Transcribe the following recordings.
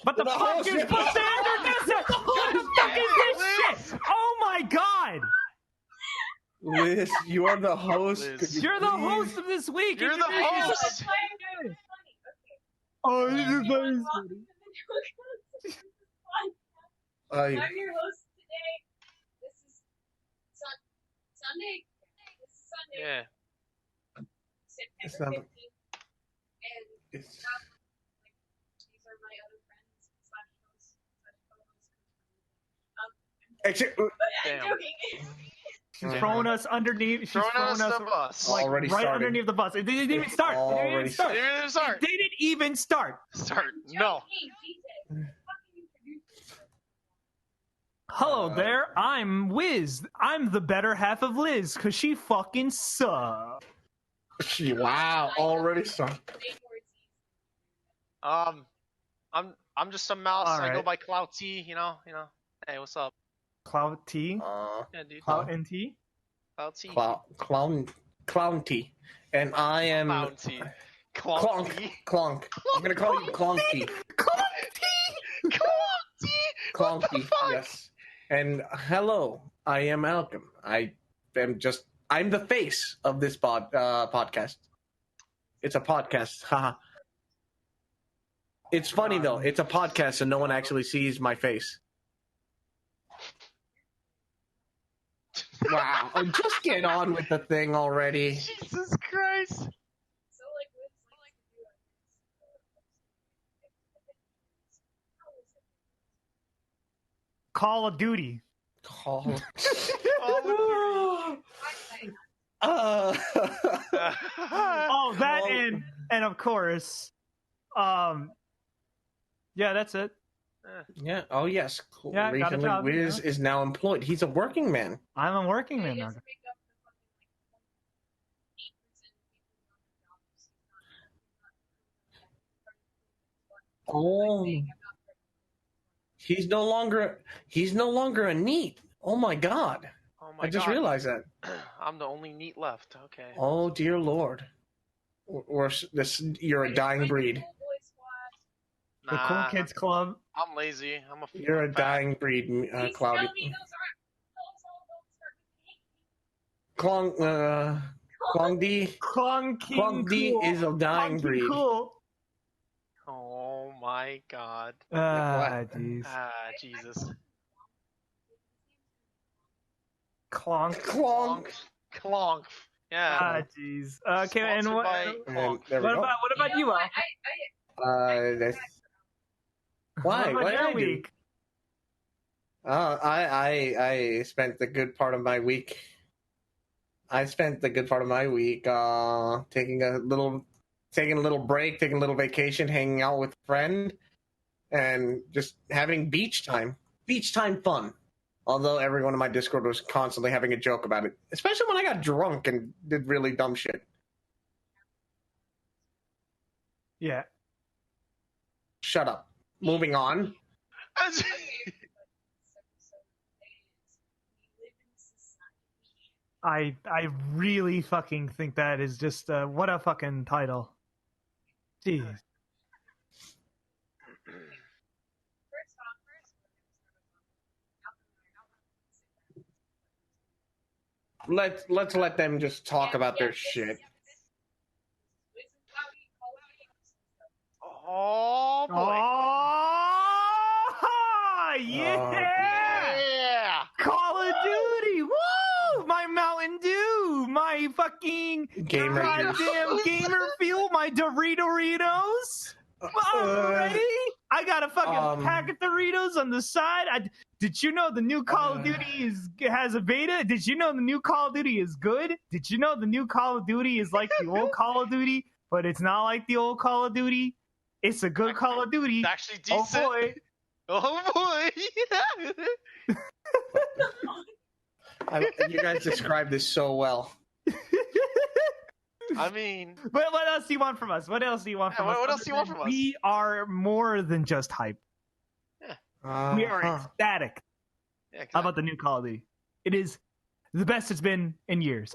But the fuck you're supposed to introduce it? What the fuck is this shit? Oh my god! Liz, you are the host. Liz. You're the host of this week. You're the host. Oh, this is very I'm funny. your host today. This is Sunday. This is Sunday. Yeah. It's September not- 15th. And It's, these are my other friends /hosts/co-hosts. actually, But I'm Damn. joking. She's throwing us underneath. She's Throwing us the bus. like Already right started. underneath the bus. It didn't even start. It didn't even Already start. Didn't start. It didn't even start. Start. I'm No. joking. Jesus. Fucking introduce yourself. Hello there. I'm Wiz. I'm the better half of Liz because she fucking sucks. wow, already started. Make more teas. I'm just a mouse. All I go right. by Cloud T. You know. Hey, what's up? Cloud T. Yeah, dude. Cloud NT. Cloud T. Clown T. And I am Clown T. Clown Clonk. T. Clonk. I'm gonna call you Clonky. What the Clonky, fuck? yes. And hello, I am Malcolm. I'm the face of this podcast. It's a podcast. Haha. It's funny though. It's a podcast, so no one actually sees my face. Wow. Just get on with the thing already. Jesus Christ. So like Wiz likes to do Call of Duty. Call. how is it? Oh, that Well- and of course, yeah, that's it. Yeah. Oh yes. Cool. Yeah, got a Recently, job, Wiz yeah. is now employed. He's a working man. I'm a working Yeah, man he now. has to make up the fucking like 8% of people on their jobs. Oh. He's no longer a neat. Oh my god. Oh my I just God. realized that. I'm the only neat left. Okay. Oh dear lord. You're a dying breed. The Cool Nah, Kids Club. I'm lazy. I'm a. You're a fat. dying breed, Please Cloudy. tell me those all don't start with Klong D. Klong King Klong D Cool. is a dying Klong King breed. Cool. Oh my God. Jeez. Jesus. Klonk. Klong. Clonk. Yeah. Jeez. Okay, and Sponsored what? by And Clonk. there we What go. about you, Al? That's why? What What about did I your do? week? I spent the good part of my week. Taking a little break, taking a little vacation, hanging out with a friend, and just having beach time. Beach time fun. Although everyone in my Discord was constantly having a joke about it, especially when I got drunk and did really dumb shit. Yeah. Shut up. Moving on. I really fucking think that is just what a fucking title. Jeez. Let's let them just talk about their shit. Oh boy. Oh, yeah! Yeah. Call of Duty! Woo! My Mountain Dew! My fucking Gamer goddamn gamer fuel! My Doritos! Already? I got a fucking pack of Doritos on the side. Did you know the new Call of Duty has a beta? Did you know the new Call of Duty is good? Did you know the new Call of Duty is like the old Call of Duty, but it's not like the old Call of Duty? It's a good Call of Duty. It's actually Oh decent. boy. Oh boy. You guys described this so well. I mean, But what else do you want from us? What else do you want from us? what else do you want from us? We are more than just hype. We are ecstatic yeah, about the new Call of Duty. It is the best it's been in years.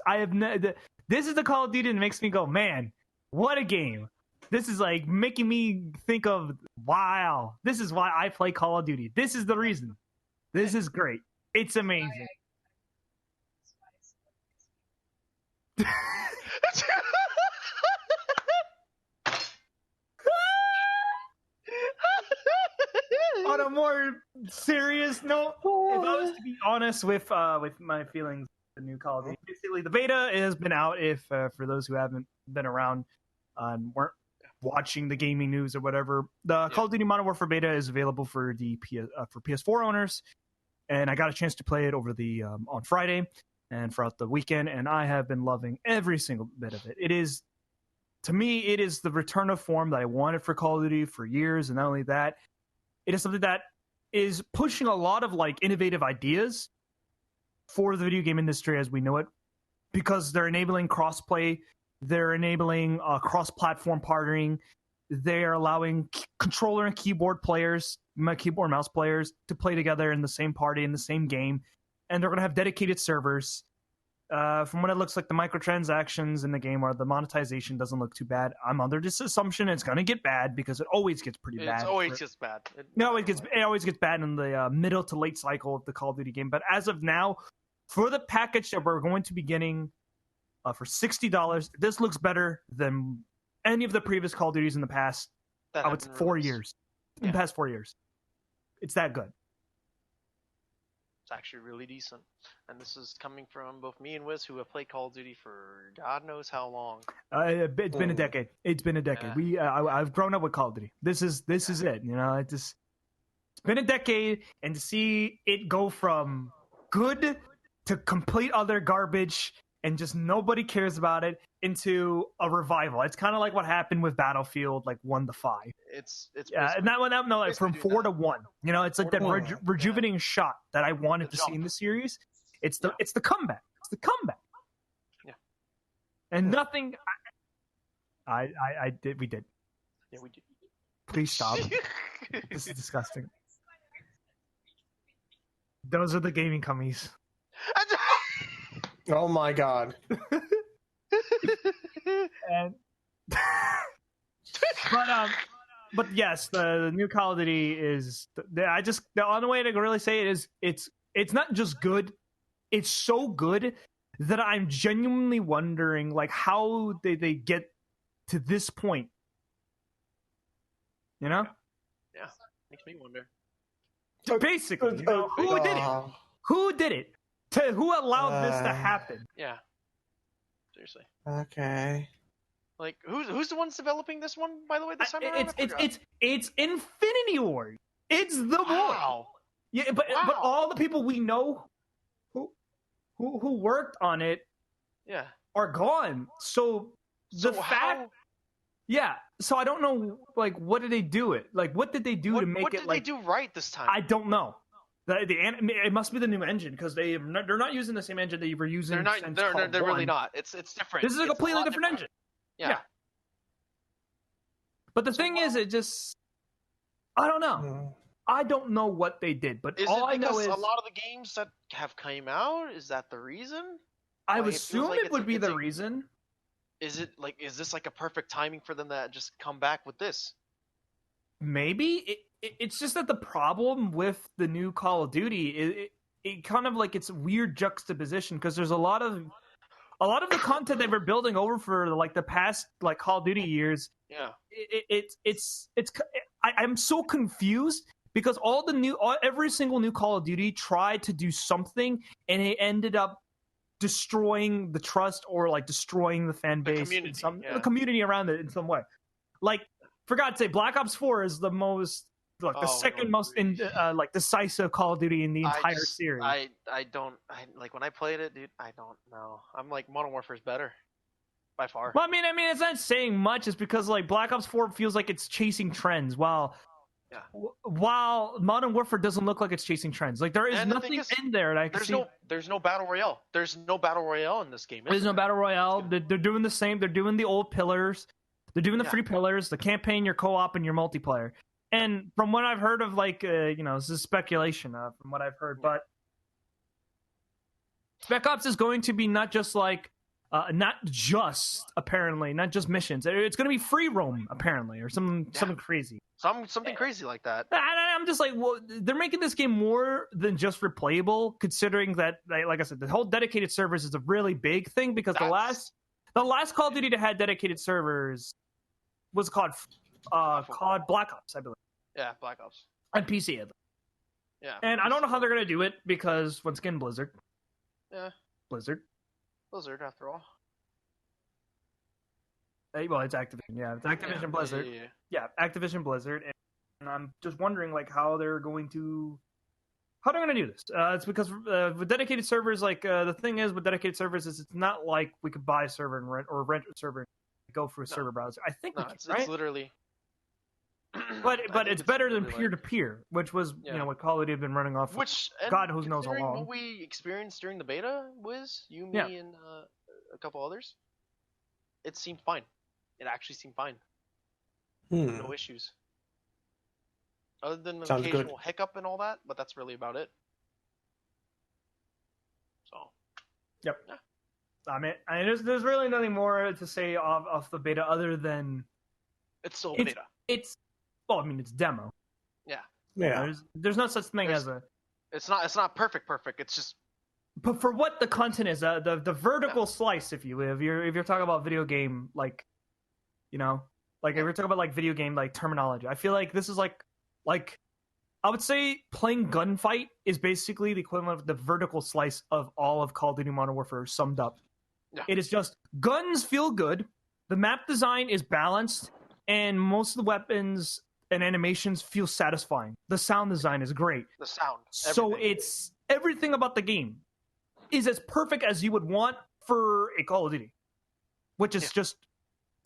This is the Call of Duty that makes me go, man, what a game. This is like making me think of, wow, this is why I play Call of Duty. This is the reason. This is great. It's amazing. On a more serious note, if I was to be honest with my feelings, the new Call of Duty, basically the beta has been out. If for those who haven't been around and weren't watching the gaming news or whatever, the Call of Duty Modern Warfare beta is available for the for PS4 owners, and I got a chance to play it over the on Friday and throughout the weekend, and I have been loving every single bit of it. It is, to me, it is the return of form that I wanted for Call of Duty for years, and not only that, it is something that is pushing a lot of like innovative ideas for the video game industry as we know it, because they're enabling crossplay, they're enabling cross-platform partnering, they're allowing controller and keyboard players, keyboard and mouse players, to play together in the same party in the same game, and they're going to have dedicated servers. From what it looks like, the microtransactions in the game or the monetization doesn't look too bad. I'm under this assumption it's going to get bad because it always gets pretty bad. It always gets bad. It always gets bad in the middle to late cycle of the Call of Duty game. But as of now, for the package that we're going to be getting for $60, this looks better than any of the previous Call of Duties in the past. I would say 4 years. In the past 4 years, it's that good. It's actually really decent, and this is coming from both me and Wiz, who have played Call of Duty for God knows how long. It's been a decade. It's been a decade. I've grown up with Call of Duty. This is it. You know, it's been a decade, and to see it go from good to complete other garbage and just nobody cares about it into a revival. It's kind of like what happened with Battlefield, like 1 to 5. It's and that one, no, like from 4 to 1. You know, it's like that rejuvenating shot that I wanted to see in the series. It's the comeback. It's the comeback. Yeah. And nothing. I did. We did. Yeah, we did. Please stop. This is disgusting. Those are the gaming cummies. Oh my god. And but yes, the new Call of Duty is. The only way to really say it is it's not just good. It's so good that I'm genuinely wondering, like, how they get to this point. You know? Yeah, makes me wonder. Basically, you know, who did it? Who did it? Who allowed this to happen? Yeah. Seriously. Okay. Like, who's the ones developing this one, by the way, this time around? It's Infinity Ward. It's the wow. boy. Yeah, but all the people we know who worked on it are gone. So so I don't know, like, what did they do it? Like, what did they do to make it? What did they do right this time? I don't know. It must be the new engine, because they're not using the same engine that you were using. They're really not. It's different. This is a completely different engine. Yeah. But the thing is, it just, I don't know. I don't know what they did, but all I know is a lot of the games that have came out. Is that the reason? I would assume it would be the reason. Is this like a perfect timing for them to just come back with this? Maybe it's just that the problem with the new Call of Duty, it kind of like, it's a weird juxtaposition, because there's a lot of the content they were building over for like the past like Call of Duty years. Yeah, I'm so confused, because every single new Call of Duty tried to do something, and it ended up destroying the trust, or like destroying the fan base, the community around it in some way. Like, for God's sake, Black Ops 4 is the most, like, the second most like decisive Call of Duty in the entire series. I like, when I played it, dude. I don't know. I'm like, Modern Warfare is better by far. Well, I mean, it's not saying much. It's because like Black Ops 4 feels like it's chasing trends, while Modern Warfare doesn't look like it's chasing trends. Like, there is nothing in there that I can see. There's no battle royale. There's no battle royale in this game. There's no battle royale. They're doing the same. They're doing the old pillars. They're doing the 3 pillars, the campaign, your co-op, and your multiplayer. And from what I've heard of, like, this is speculation from what I've heard, but Spec Ops is going to be not just like not just missions. It's going to be free roam apparently, or something crazy. Something crazy like that. I'm just like, well, they're making this game more than just replayable, considering that, like I said, the whole dedicated servers is a really big thing, because the last Call of Duty that had dedicated servers was called Black Ops, I believe. Yeah, Black Ops. On PC. Yeah. And I don't know how they're going to do it, because, once again, Blizzard. Yeah. Blizzard, after all. Well, it's Activision. Yeah, it's Activision Blizzard. Yeah, Activision Blizzard. And I'm just wondering, like, how they're going to do this. It's because with dedicated servers, like, the thing is with dedicated servers is it's not like we could buy a server and rent a server and go through a server browser. I think it's literally. But it's better than peer-to-peer, which was what Call of Duty had been running off. Which God who knows how long. What we experienced during the beta was me, and a couple others. It seemed fine. It actually seemed fine. No issues. Other than an occasional hiccup and all that, but that's really about it. So. Yep. Yeah. I mean, there's really nothing more to say off the beta other than it's still beta. It's demo. Yeah. Yeah. There's no such thing as a. It's not perfect. It's just. But for what the content is, the vertical slice, if you're talking about video game, like, if you're talking about like video game like terminology, I feel like this is like I would say playing Gunfight is basically the equivalent of the vertical slice of all of Call of Duty Modern Warfare summed up. Yeah. It is just guns feel good, the map design is balanced, and most of the weapons and animations feel satisfying. The sound design is great. The sound. Everything. So it's everything about the game is as perfect as you would want for a Call of Duty, which is just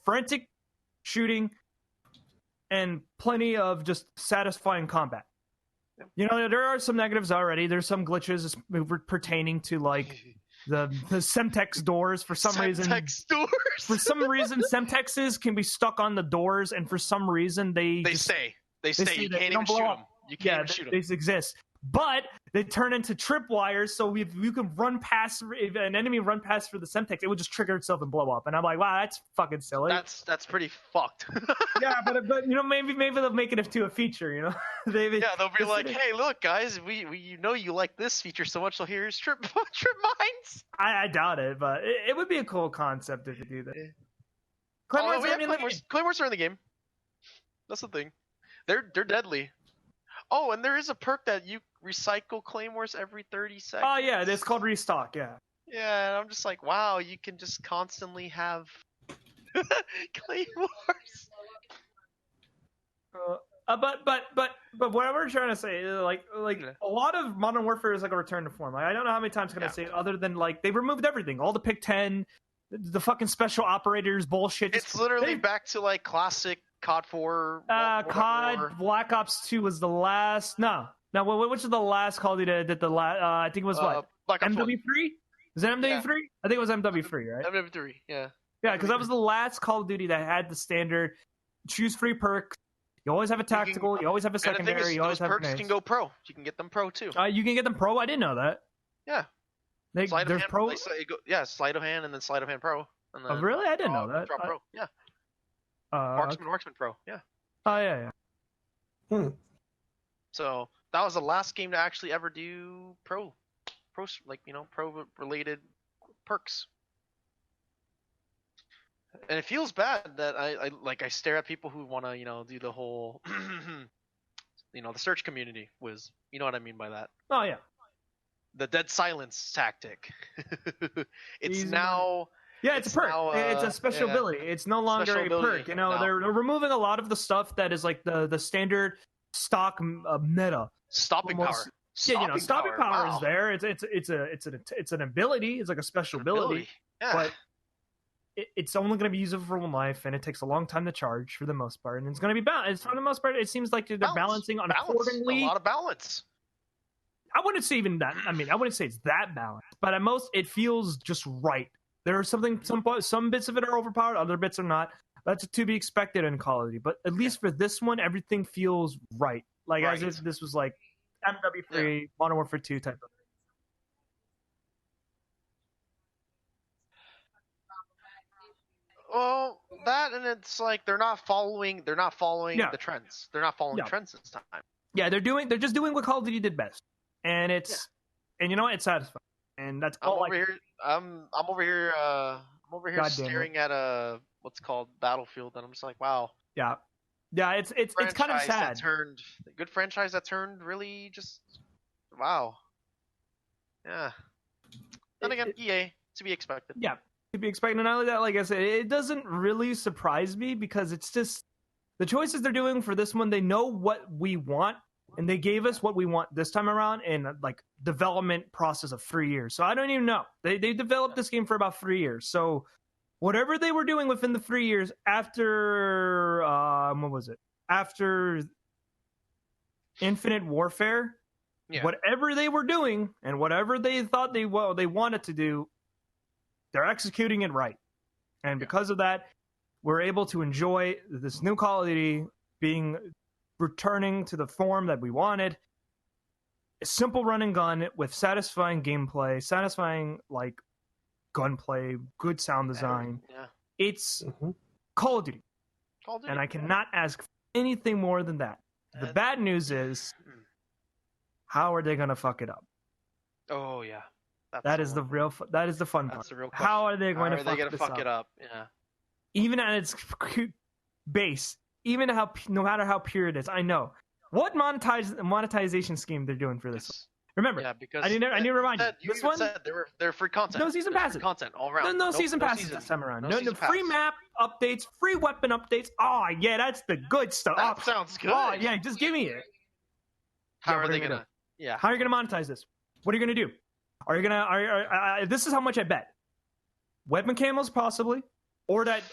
frantic shooting and plenty of just satisfying combat. There are some negatives already. There's some glitches pertaining to like the Semtex doors. For some reason, Semtexes can be stuck on the doors, and for some reason they stay. You can't even shoot them. You can't even shoot them. They exist. But they turn into tripwires, so if you can run past, if an enemy run past for the Semtex, it would just trigger itself and blow up. And I'm like, wow, that's fucking silly. That's pretty fucked. Yeah, but maybe they'll make it into a feature. They'll be like, hey, look, guys, we you like this feature so much, so here's trip mines. I doubt it, but it would be a cool concept if you do that. Claymores are in the game. That's the thing. They're deadly. Oh, and there is a perk that you recycle claymores every 30 seconds. Oh, yeah, it's called restock, yeah. Yeah, and I'm just like, wow, you can just constantly have claymores. But what we're trying to say is, like a lot of Modern Warfare is like a return to form. Like, I don't know how many times can I say it other than, like, they removed everything. All the pick 10, the fucking special operators bullshit. It's literally back to, like, classic COD 4. COD Black Ops 2 was the last. No, which is the last Call of Duty that did the last? I think it was what? MW3? Is that MW3? Yeah. I think it was MW3, right? MW3, yeah. Yeah, because that was the last Call of Duty that had the standard choose free perks. You always have a tactical. You always have a secondary. You always have perks can go pro. You can get them pro too. You can get them pro. I didn't know that. Yeah. There's pro. Sleight of hand and then sleight of hand pro. And then, really? I didn't know that. Pro. Yeah. Marksman Pro, yeah. Oh, yeah. So that was the last game to actually ever do pro related perks. And it feels bad that I stare at people who want to do the whole the search community was, you know what I mean by that. Oh yeah. The dead silence tactic. It's now. Yeah, it's a perk. Now, it's a special ability. It's no longer a perk. They're removing a lot of the stuff that is like the standard stock meta. Stopping power. Stopping power is there. It's an ability. It's like a special ability. Yeah. But it's only going to be usable for one life, and it takes a long time to charge for the most part. And it's going to be balanced. For the most part, it seems like they're balancing on accordingly. A lot of balance. I wouldn't say even that. I mean, I wouldn't say it's that balanced, but at most, it feels just right. There are some bits of it are overpowered, other bits are not. That's to be expected in Call of Duty. But at least for this one, everything feels right. Like as if this was like MW3, Modern Warfare 2 type of Well, that and it's like they're not following Yeah. the trends. They're not following Yeah. trends this time. Yeah, they're just doing what Call of Duty did best, and and you know what? It's satisfying, and that's all. I'm over here God damn it. staring at a what's called Battlefield, and I'm just like, wow. Yeah, it's kind of sad. Good franchise that turned really just wow. Yeah. Then again, EA to be expected. Yeah, to be expected. Not only that, like I said, it doesn't really surprise me because it's just the choices they're doing for this one. They know what we want, and they gave us what we want this time around in like development process of 3 years. So I don't even know. They developed this game for about 3 years. So whatever they were doing within the 3 years after what was it? After Infinite Warfare, whatever they were doing and whatever they thought they wanted to do, they're executing it right. And because of that, we're able to enjoy this new Call of Duty returning to the form that we wanted. A simple run and gun with satisfying gameplay, satisfying like gunplay, good sound design. Yeah. It's Call of Duty. And I cannot ask for anything more than that. The bad news is, how are they going to fuck it up? Oh yeah. That is the fun part. That's the real question. How are they going to fuck it up? Yeah. Even at its base, no matter how pure it is, I know what monetization scheme they're doing for this one. Remember, because I need to remind you. This one, they're free content. No season passes. Content all around. No season passes this time around. No free pass. map updates, free weapon updates. Oh yeah, that's the good stuff. That sounds good. Oh yeah, just give me it. How are they gonna? Yeah. How are you gonna monetize this? What are you gonna do? Are you gonna? This is how much I bet. Weapon camos possibly, or that.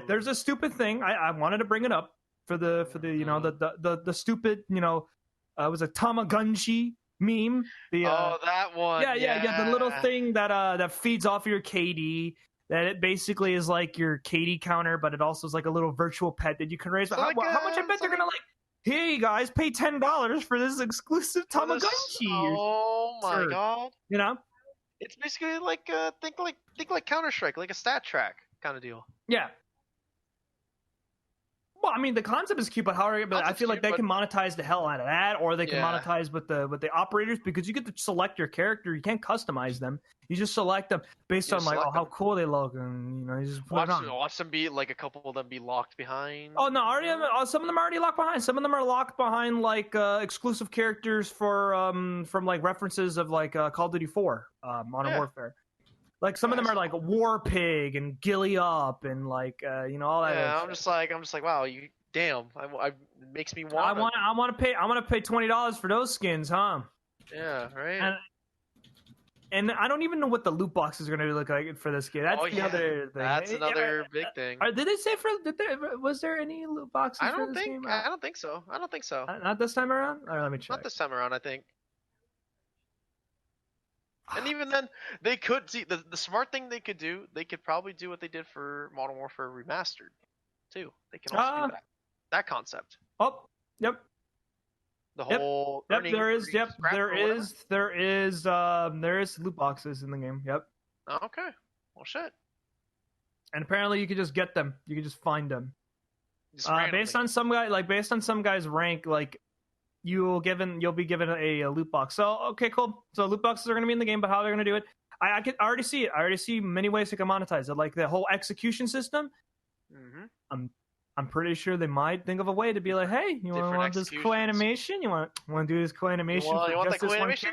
There's a stupid thing. I wanted to bring it up for the the stupid was a Tamagotchi meme. That one. Yeah. The little thing that feeds off your KD. That it basically is like your KD counter, but it also is like a little virtual pet that you can raise. How much I bet they're gonna like? Hey guys, pay $10 for this exclusive Tamagotchi. Oh my god! You know, it's basically like think like Counter-Strike, like a stat track kind of deal. Yeah. Well, I mean, the concept is cute, but I feel like they can monetize the hell out of that, or they can monetize with the operators because you get to select your character. You can't customize them. You just select them based on like how cool they look, and you just put it on. Watch them be like a couple of them be locked behind. Oh no, some of them are already locked behind. Some of them are locked behind like exclusive characters from like references of like Call of Duty 4, Modern Warfare. Like some of them are like War Pig and Gilly Up and like all that. Yeah, I'm just like wow, you damn. It makes me want. I want to pay $20 for those skins, huh? Yeah, right. And I don't even know what the loot boxes are going to look like for this game. That's the other thing. That's another big thing. Did they say was there any loot boxes? I don't think so. Not this time around. All right, let me check. Not this time around, I think. And even then, they could see the smart thing they could do. They could probably do what they did for Modern Warfare Remastered, too. They can also do that concept. Oh, yep. The whole there is loot boxes in the game. Yep. Oh, okay. Well, shit. And apparently, you can just get them. You can just find them. Based on some guy's rank, like. You'll be given a loot box. So okay, cool. So loot boxes are going to be in the game, but how they're going to do it? I already see it. I already see many ways they can monetize it, like the whole execution system. Mm-hmm. I'm pretty sure they might think of a way to be like, hey, you want this co-animation? You want to do this co-animation? You want that co-animation?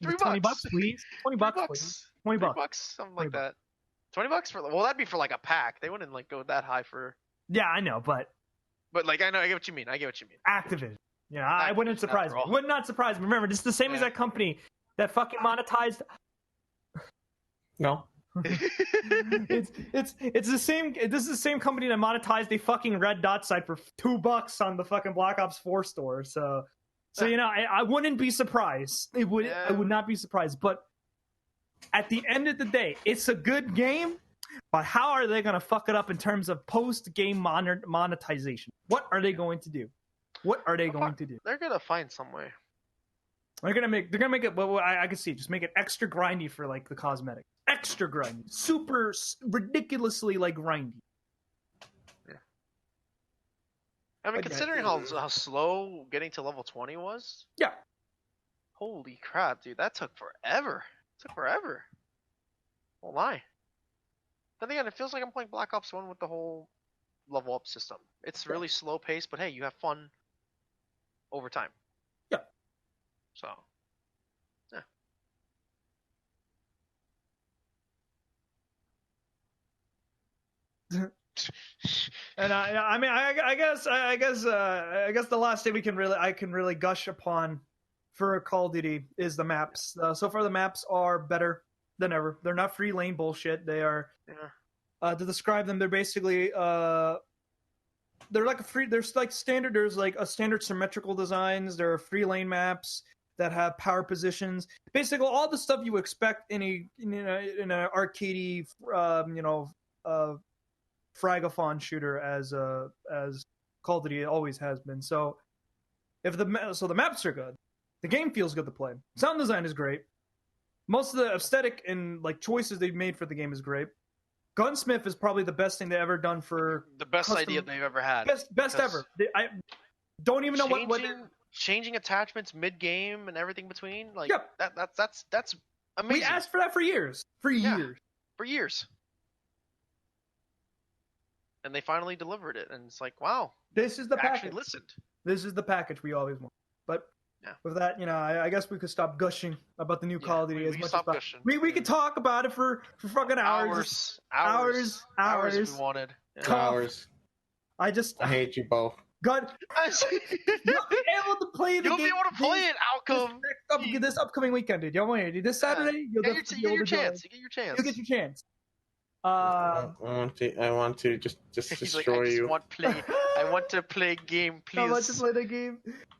$3, please. $20, please. $20, something like that. $20 for that'd be for like a pack. They wouldn't like go that high for. Yeah, I know, but like I get what you mean. Activision. Yeah, I wouldn't surprise me. Would not surprise me. Remember, this is the same exact company that fucking monetized. No. it's the same. This is the same company that monetized a fucking Red Dot site for $2 on the fucking Black Ops 4 store. So I wouldn't be surprised. I would not be surprised. But at the end of the day, it's a good game. But how are they going to fuck it up in terms of post-game monetization? What are they going to do? What are they going to do? They're gonna find some way. They're gonna make it. Well, I can see. Just make it extra grindy for like the cosmetic. Extra grindy, super ridiculously like grindy. Yeah. I mean, considering how slow getting to level 20 was. Yeah. Holy crap, dude! That took forever. Won't lie. Then again, it feels like I'm playing Black Ops 1 with the whole level up system. It's really slow paced, but hey, you have fun over time. Yeah. So. And I guess the last thing I can really gush upon for Call of Duty is the maps. So far, the maps are better than ever. They're not free lane bullshit. They are. To describe them, they're basically they're like there's like standard. There's like a standard symmetrical designs. There are free lane maps that have power positions. Basically, all the stuff you expect in an arcadey, Fragathon shooter as Call of Duty always has been. So the maps are good, the game feels good to play. Sound design is great. Most of the aesthetic and like choices they've made for the game is great. Gunsmith is probably the best thing they've ever done for the best idea they've ever had. Best ever. I don't even know what changing attachments mid game and everything between. Like that's amazing. We asked for that for years. For years. And they finally delivered it, and it's like, wow. This is the package. Actually listened. This is the package we always want. But with that, I guess we could stop gushing about the new Call of Duty as much as we could talk about it for fucking hours. Hours we wanted. Yeah. Hours. I hate you both. God, you'll be able to play the game. You'll be able to play it, Outcome. This upcoming weekend, dude. Don't worry. This Saturday, you'll get your chance. You get your chance. You'll get your chance. I want to just destroy you. I want to play game, please. I want to play the game,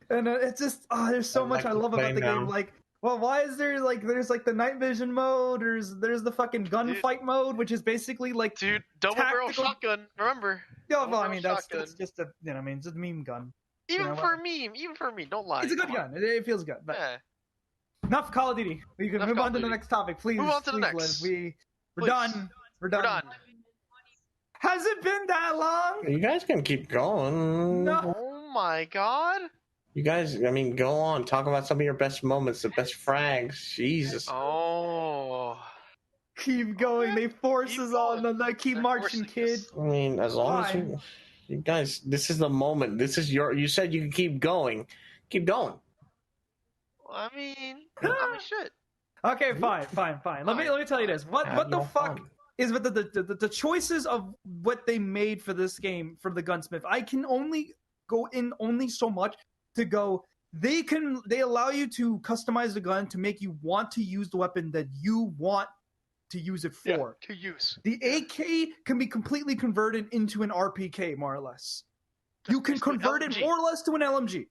and it's just there's so much I love about the game. Like, well, why is there's the night vision mode? There's the fucking gunfight mode, which is basically like double barrel shotgun. Remember? Yeah, well, I mean that's just a it's a meme gun. Even for me, don't lie. It's a good gun. It feels good. But enough Call of Duty. We can move on to the next topic, please. Move on to the next. We're done. We're done. Has it been that long? You guys can keep going. No. Oh my god. You guys, go on. Talk about some of your best moments, the best frags. Jesus. Oh. Keep going. They force us on them. They keep marching, kid. As long as you guys, this is the moment. This is you said you can keep going. Keep going. I mean, shit. Okay, fine. Let me tell you this. What the fuck is with the choices of what they made for this game for the Gunsmith? I can only go in only so much to go. They allow you to customize the gun to make you want to use the weapon that you want to use it for. To use. The AK can be completely converted into an RPK, more or less. You can convert it more or less to an LMG.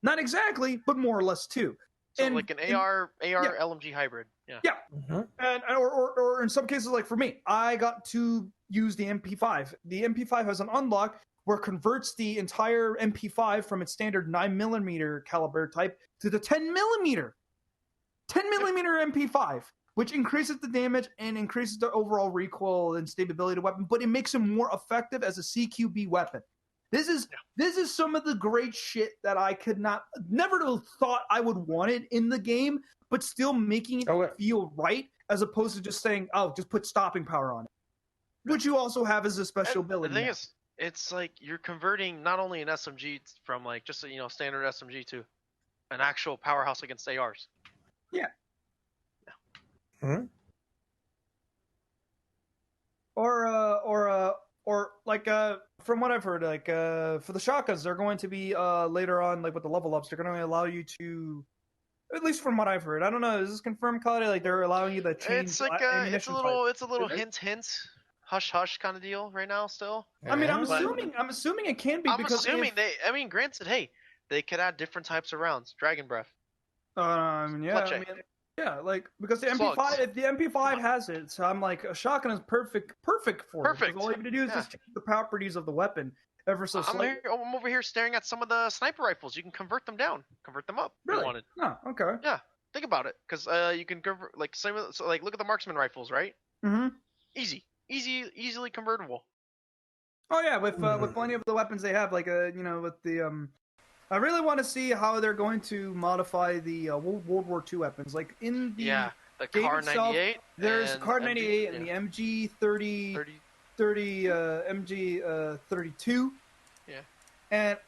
Not exactly, but more or less too. So like an AR LMG hybrid. Yeah. Mm-hmm. And or in some cases, like for me, I got to use the MP5. The MP5 has an unlock where it converts the entire MP5 from its standard 9mm caliber type to the 10mm MP5, which increases the damage and increases the overall recoil and stability of the weapon, but it makes it more effective as a CQB weapon. This is some of the great shit that I never thought I would want it in the game, but still making it feel right, as opposed to just saying, just put stopping power on it, which you also have as a special ability. The thing is, it's like you're converting not only an SMG from like just a standard SMG to an actual powerhouse against ARs. Yeah. Hmm? Or like from what I've heard, like for the shotguns, they're going to be later on, like with the level ups, they're going to allow you to, at least from what I've heard, I don't know, is this confirmed, Cody? Like they're allowing you to change. It's like it's a little hint, hush kind of deal right now still. I mean, I'm assuming it can be. Granted, hey, they could add different types of rounds, Dragon Breath. Yeah, like because the MP5, if the MP5 has it, so I'm like a shotgun is perfect for it. All you have to do is just change the properties of the weapon, ever so slightly. I'm over here staring at some of the sniper rifles. You can convert them down, convert them up. If Really? you wanted. Oh, okay. Yeah, think about it, because you can convert like look at the marksman rifles, right? Mm-hmm. Easily convertible. Oh yeah, with plenty of the weapons they have, like with the I really want to see how they're going to modify the World War II weapons. Like in the the game Car itself, 98. there's and Car 98 MG, and the MG 30 MG 32. Yeah. And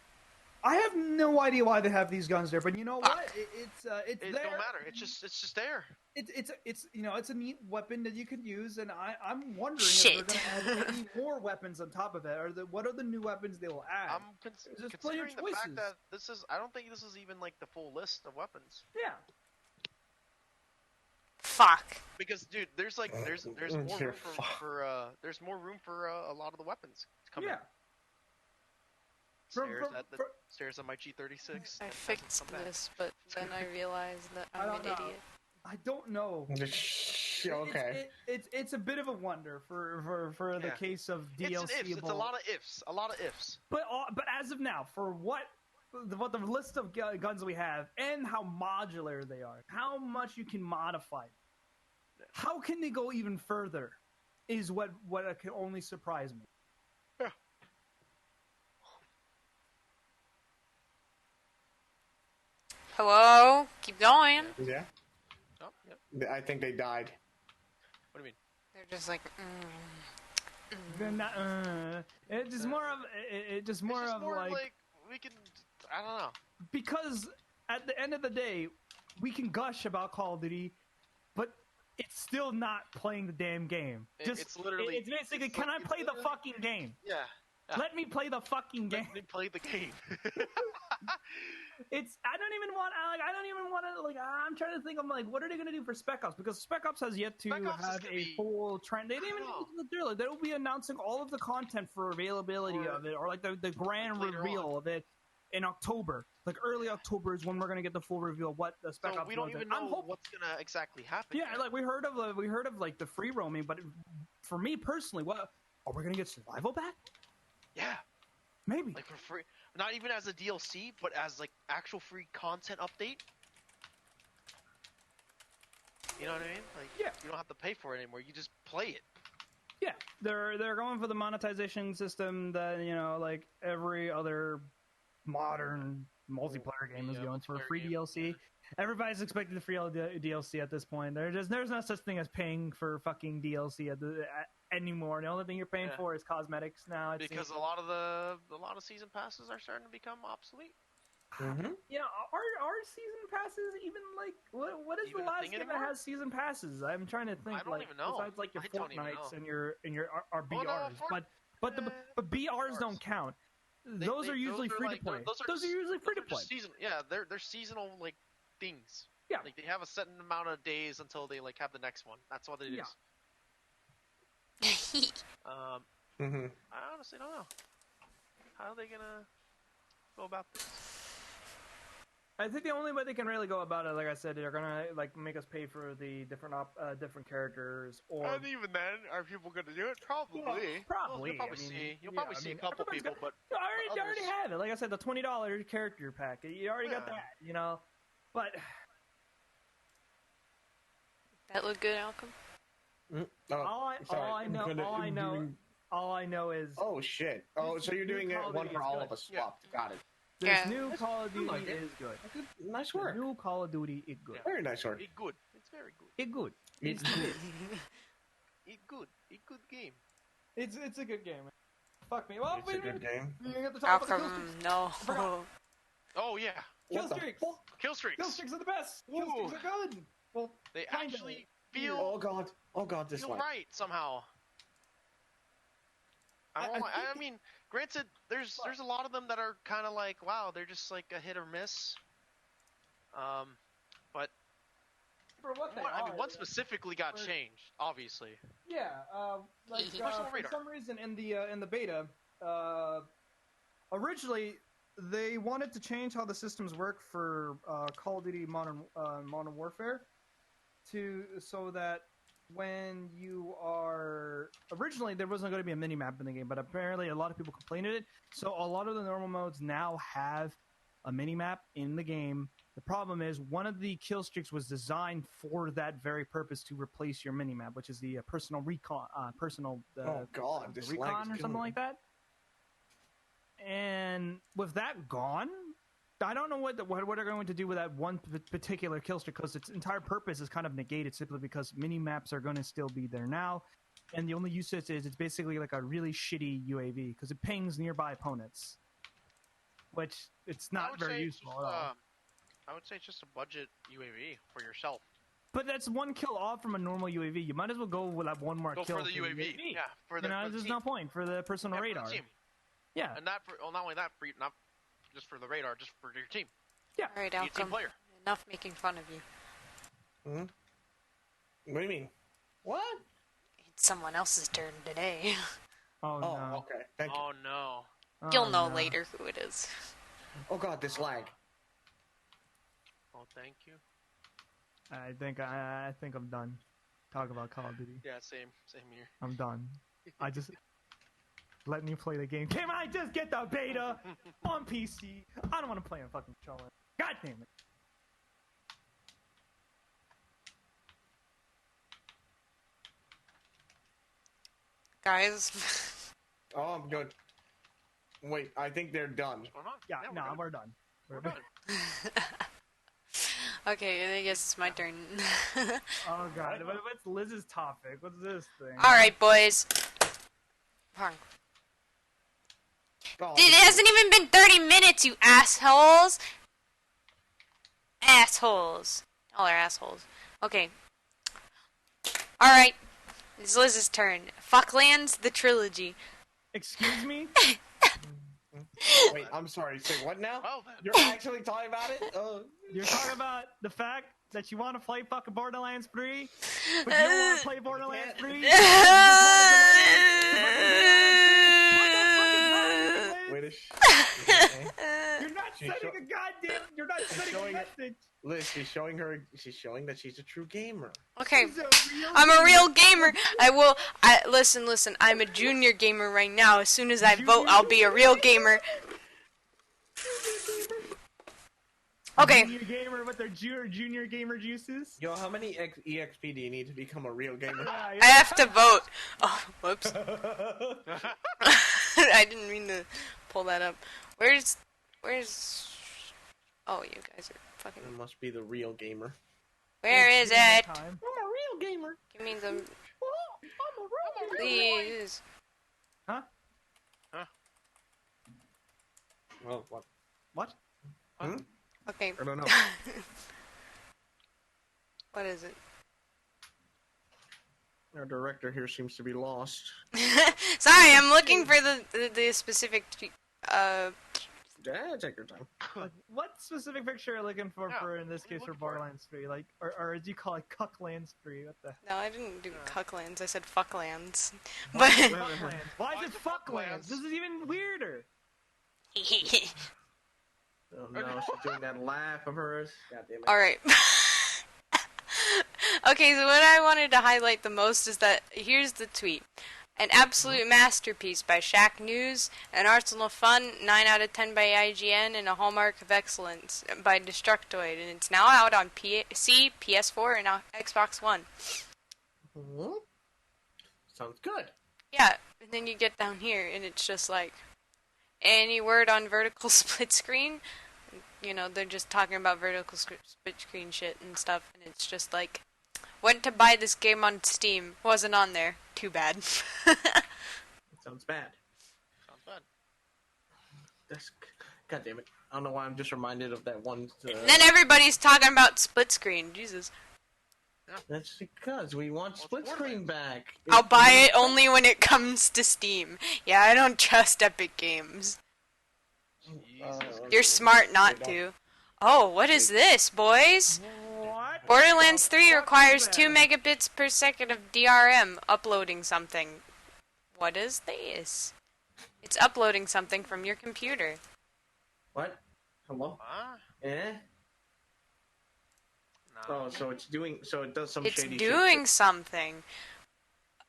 I have no idea why they have these guns there, but you know what? It's It there. don't matter. It's just there. It's it's a neat weapon that you can use, and I'm wondering Shit. if they're going to add any more weapons on top of it, or what are the new weapons they will add? I'm There's plenty of considering the fact choices. that I don't think this is even like the full list of weapons. Yeah. Fuck. Because dude, there's more room there's more room for a lot of the weapons to come in. Yeah. Stares at my G36. I fixed this, but then I realized that I I'm an don't know. idiot. I don't know. Okay. It's a bit of a wonder for the case of DLC. It's a lot of ifs. A lot of ifs. But as of now, for what the list of guns we have and how modular they are, how much you can modify, how can they go even further, is what can only surprise me. Yeah. Hello? Keep going. Yeah. Oh, yep. I think they died. What do you mean? They're just like, They're not. It's just more of. It's just more of like we can. I don't know. Because at the end of the day, we can gush about Call of Duty, but it's still not playing the damn game. It's literally. It's basically, can I play the fucking game? Yeah. Let me play the fucking game. Let me play the game. I don't even want to, like, I'm trying to think, I'm like, what are they going to do for Spec Ops? Because Spec Ops has yet to have a full trend. They didn't even get to the trailer. They'll be announcing all of the content for availability of it, or like the grand reveal of it in October. Like early October is when we're going to get the full reveal of what the Spec Ops. We don't even know what's going to exactly happen. Yeah, like we heard of like the free roaming, but for me personally, what are we going to get survival back? Yeah. Maybe. Like for free. Not even as a DLC, but as like actual free content update. You know what I mean? Like, yeah. You don't have to pay for it anymore. You just play it. Yeah, they're going for the monetization system that, like every other modern multiplayer game is going for. Free DLC. Everybody's expecting the free DLC at this point. There's no such thing as paying for fucking DLC anymore. The only thing you're paying for is cosmetics now. Because a lot of season passes are starting to become obsolete. Mm-hmm. Yeah, are season passes even like what is even the last game that has season passes? I'm trying to think. I don't even know. Besides like your Fortnites and your BRs, no, but BRs don't count. Those are usually free to play. Those are usually free to play. They're seasonal like things. Yeah, like they have a certain amount of days until they like have the next one. That's what it is. I honestly don't know. How are they gonna go about this? I think the only way they can really go about it, like I said, they're gonna like make us pay for the different characters, or and even then, are people gonna do it? Probably. Well, probably. You'll probably see a couple people, but I already have it. Like I said, the $20 character pack. You already got that, But that looked good, Malcolm. All I know is. Oh shit! Oh, so you're doing it one for all of us swapped. Yeah. Got it. This new Call of Duty is good. Nice work. The new Call of Duty is good. Very nice work. It's good. It's very good. It's good. It's good. It's good. It's good game. It's a good game. Fuck me. Well, It's a good game. We got the top of the kill streaks. No. Oh yeah. Kill streaks. Kill streaks. Kill streaks are the best. Kill streaks are good. Well, they actually feel. Oh god. Oh god. This feel one. right somehow. I mean, granted, there's a lot of them that are kind of like, wow, they're just like a hit or miss. But for what they I mean, one specifically got changed, obviously. Yeah, for some reason in the beta, originally they wanted to change how the systems work for Call of Duty Modern Warfare, so that when you are originally there wasn't going to be a mini map in the game, but apparently a lot of people complained of it. So a lot of the normal modes now have a mini map in the game. The problem is one of the kill streaks was designed for that very purpose to replace your mini map, which is the personal recon, Oh God, this lag is recon or killing something me. like that. And with that gone, I don't know what they're going to do with that one particular kill streak, because its entire purpose is kind of negated simply because mini maps are going to still be there now, and the only usage is it's basically like a really shitty UAV because it pings nearby opponents, which it's I not would very say useful it's at all. I would say it's just a budget UAV for yourself. But that's one kill off from a normal UAV. You might as well go with that one more Go kill for the UAV. Yeah, for the, You know, for the there's team. no point for the personal Yeah, for radar. the team. Yeah, And not for not only that, for not just for the radar, just for your team. Alright, Be a team Alchem. player. Enough making fun of you. Hmm? What do you mean? What? It's someone else's turn today. Oh, Oh, no. okay. Thank you. Oh no. Oh, You'll know no. later who it is. Oh God, this lag. Oh, thank you. I think I'm done. Talk about Call of Duty. Yeah, same here. I'm done. I just let me play the game. Can I just get the beta on PC? I don't want to play on fucking controller. God damn it. Guys. Oh, I'm good. Wait, I think they're done. What's going on? Yeah, we're no, good. we're done. We're done. Okay, I guess it's my turn. Oh god, what's Liz's topic? What's this thing? Alright, boys. Hold on. Oh, It hasn't even been 30 minutes, you assholes! Assholes. All are assholes. Okay. Alright. It's Liz's turn. Fucklands, the trilogy. Excuse me? Wait, I'm sorry. Say what now? Well then. You're actually talking about it? You're talking about the fact that you want to play fucking Borderlands 3, but you don't want to play Borderlands 3? Wait a You're not She's sending a goddamn. You're not sending a showing it. message. Liz, she's showing that she's a true gamer. Okay. She's a real I'm a real gamer. gamer. Listen, I'm a junior gamer right now. As soon as I vote, I'll be a real gamer. Okay. Junior gamer with their junior gamer juices. Yo, how many EXP do you need to become a real gamer? I have to vote. Oh, whoops. I didn't mean to pull that up. Where's... Oh, you guys are fucking... It must be the real gamer. Where is it? Time. I'm a real gamer. Give me them, I'm a real please. Huh? Well, what? What? Hmm? Okay. I don't know. What is it? Our director here seems to be lost. Sorry, I'm looking for the specific... Yeah, take your time. Like, what specific picture are you looking for? Yeah, For in this what are you case, for looking for? Borderlands 3, like, or as you call it, Cucklands 3. What the? No, I didn't do cucklands. I said fucklands. But... Fucklands. Why Why is it the Fucklands? Fucklands? This is even weirder. Oh no, she's doing that laugh of hers. God damn it. Alright. Okay, so what I wanted to highlight the most is that here's the tweet. An absolute masterpiece by Shaq News, an arsenal of fun, 9 out of 10 by IGN, and a hallmark of excellence by Destructoid. And it's now out on PC, PS4, and Xbox One. Mhm. Sounds good. Yeah, and then you get down here, and it's just like, any word on vertical split screen? You know, they're just talking about vertical split screen shit and stuff, and it's just like, went to buy this game on Steam, wasn't on there, too bad. Sounds bad. Sounds bad. That's God damn it. I don't know why I'm just reminded of that one. Then everybody's talking about split screen, Jesus. That's because we want Well, split it's screen back. I'll buy it only when it comes to Steam. Yeah, I don't trust Epic Games. You're smart not to. Oh, what is this, boys? What? Borderlands the 3 fuck requires is 2 that? megabits per second of DRM uploading something. What is this? It's uploading something from your computer. What? Hello? Huh? Eh? Oh, so it's doing. So it does some It's shady doing shit. something.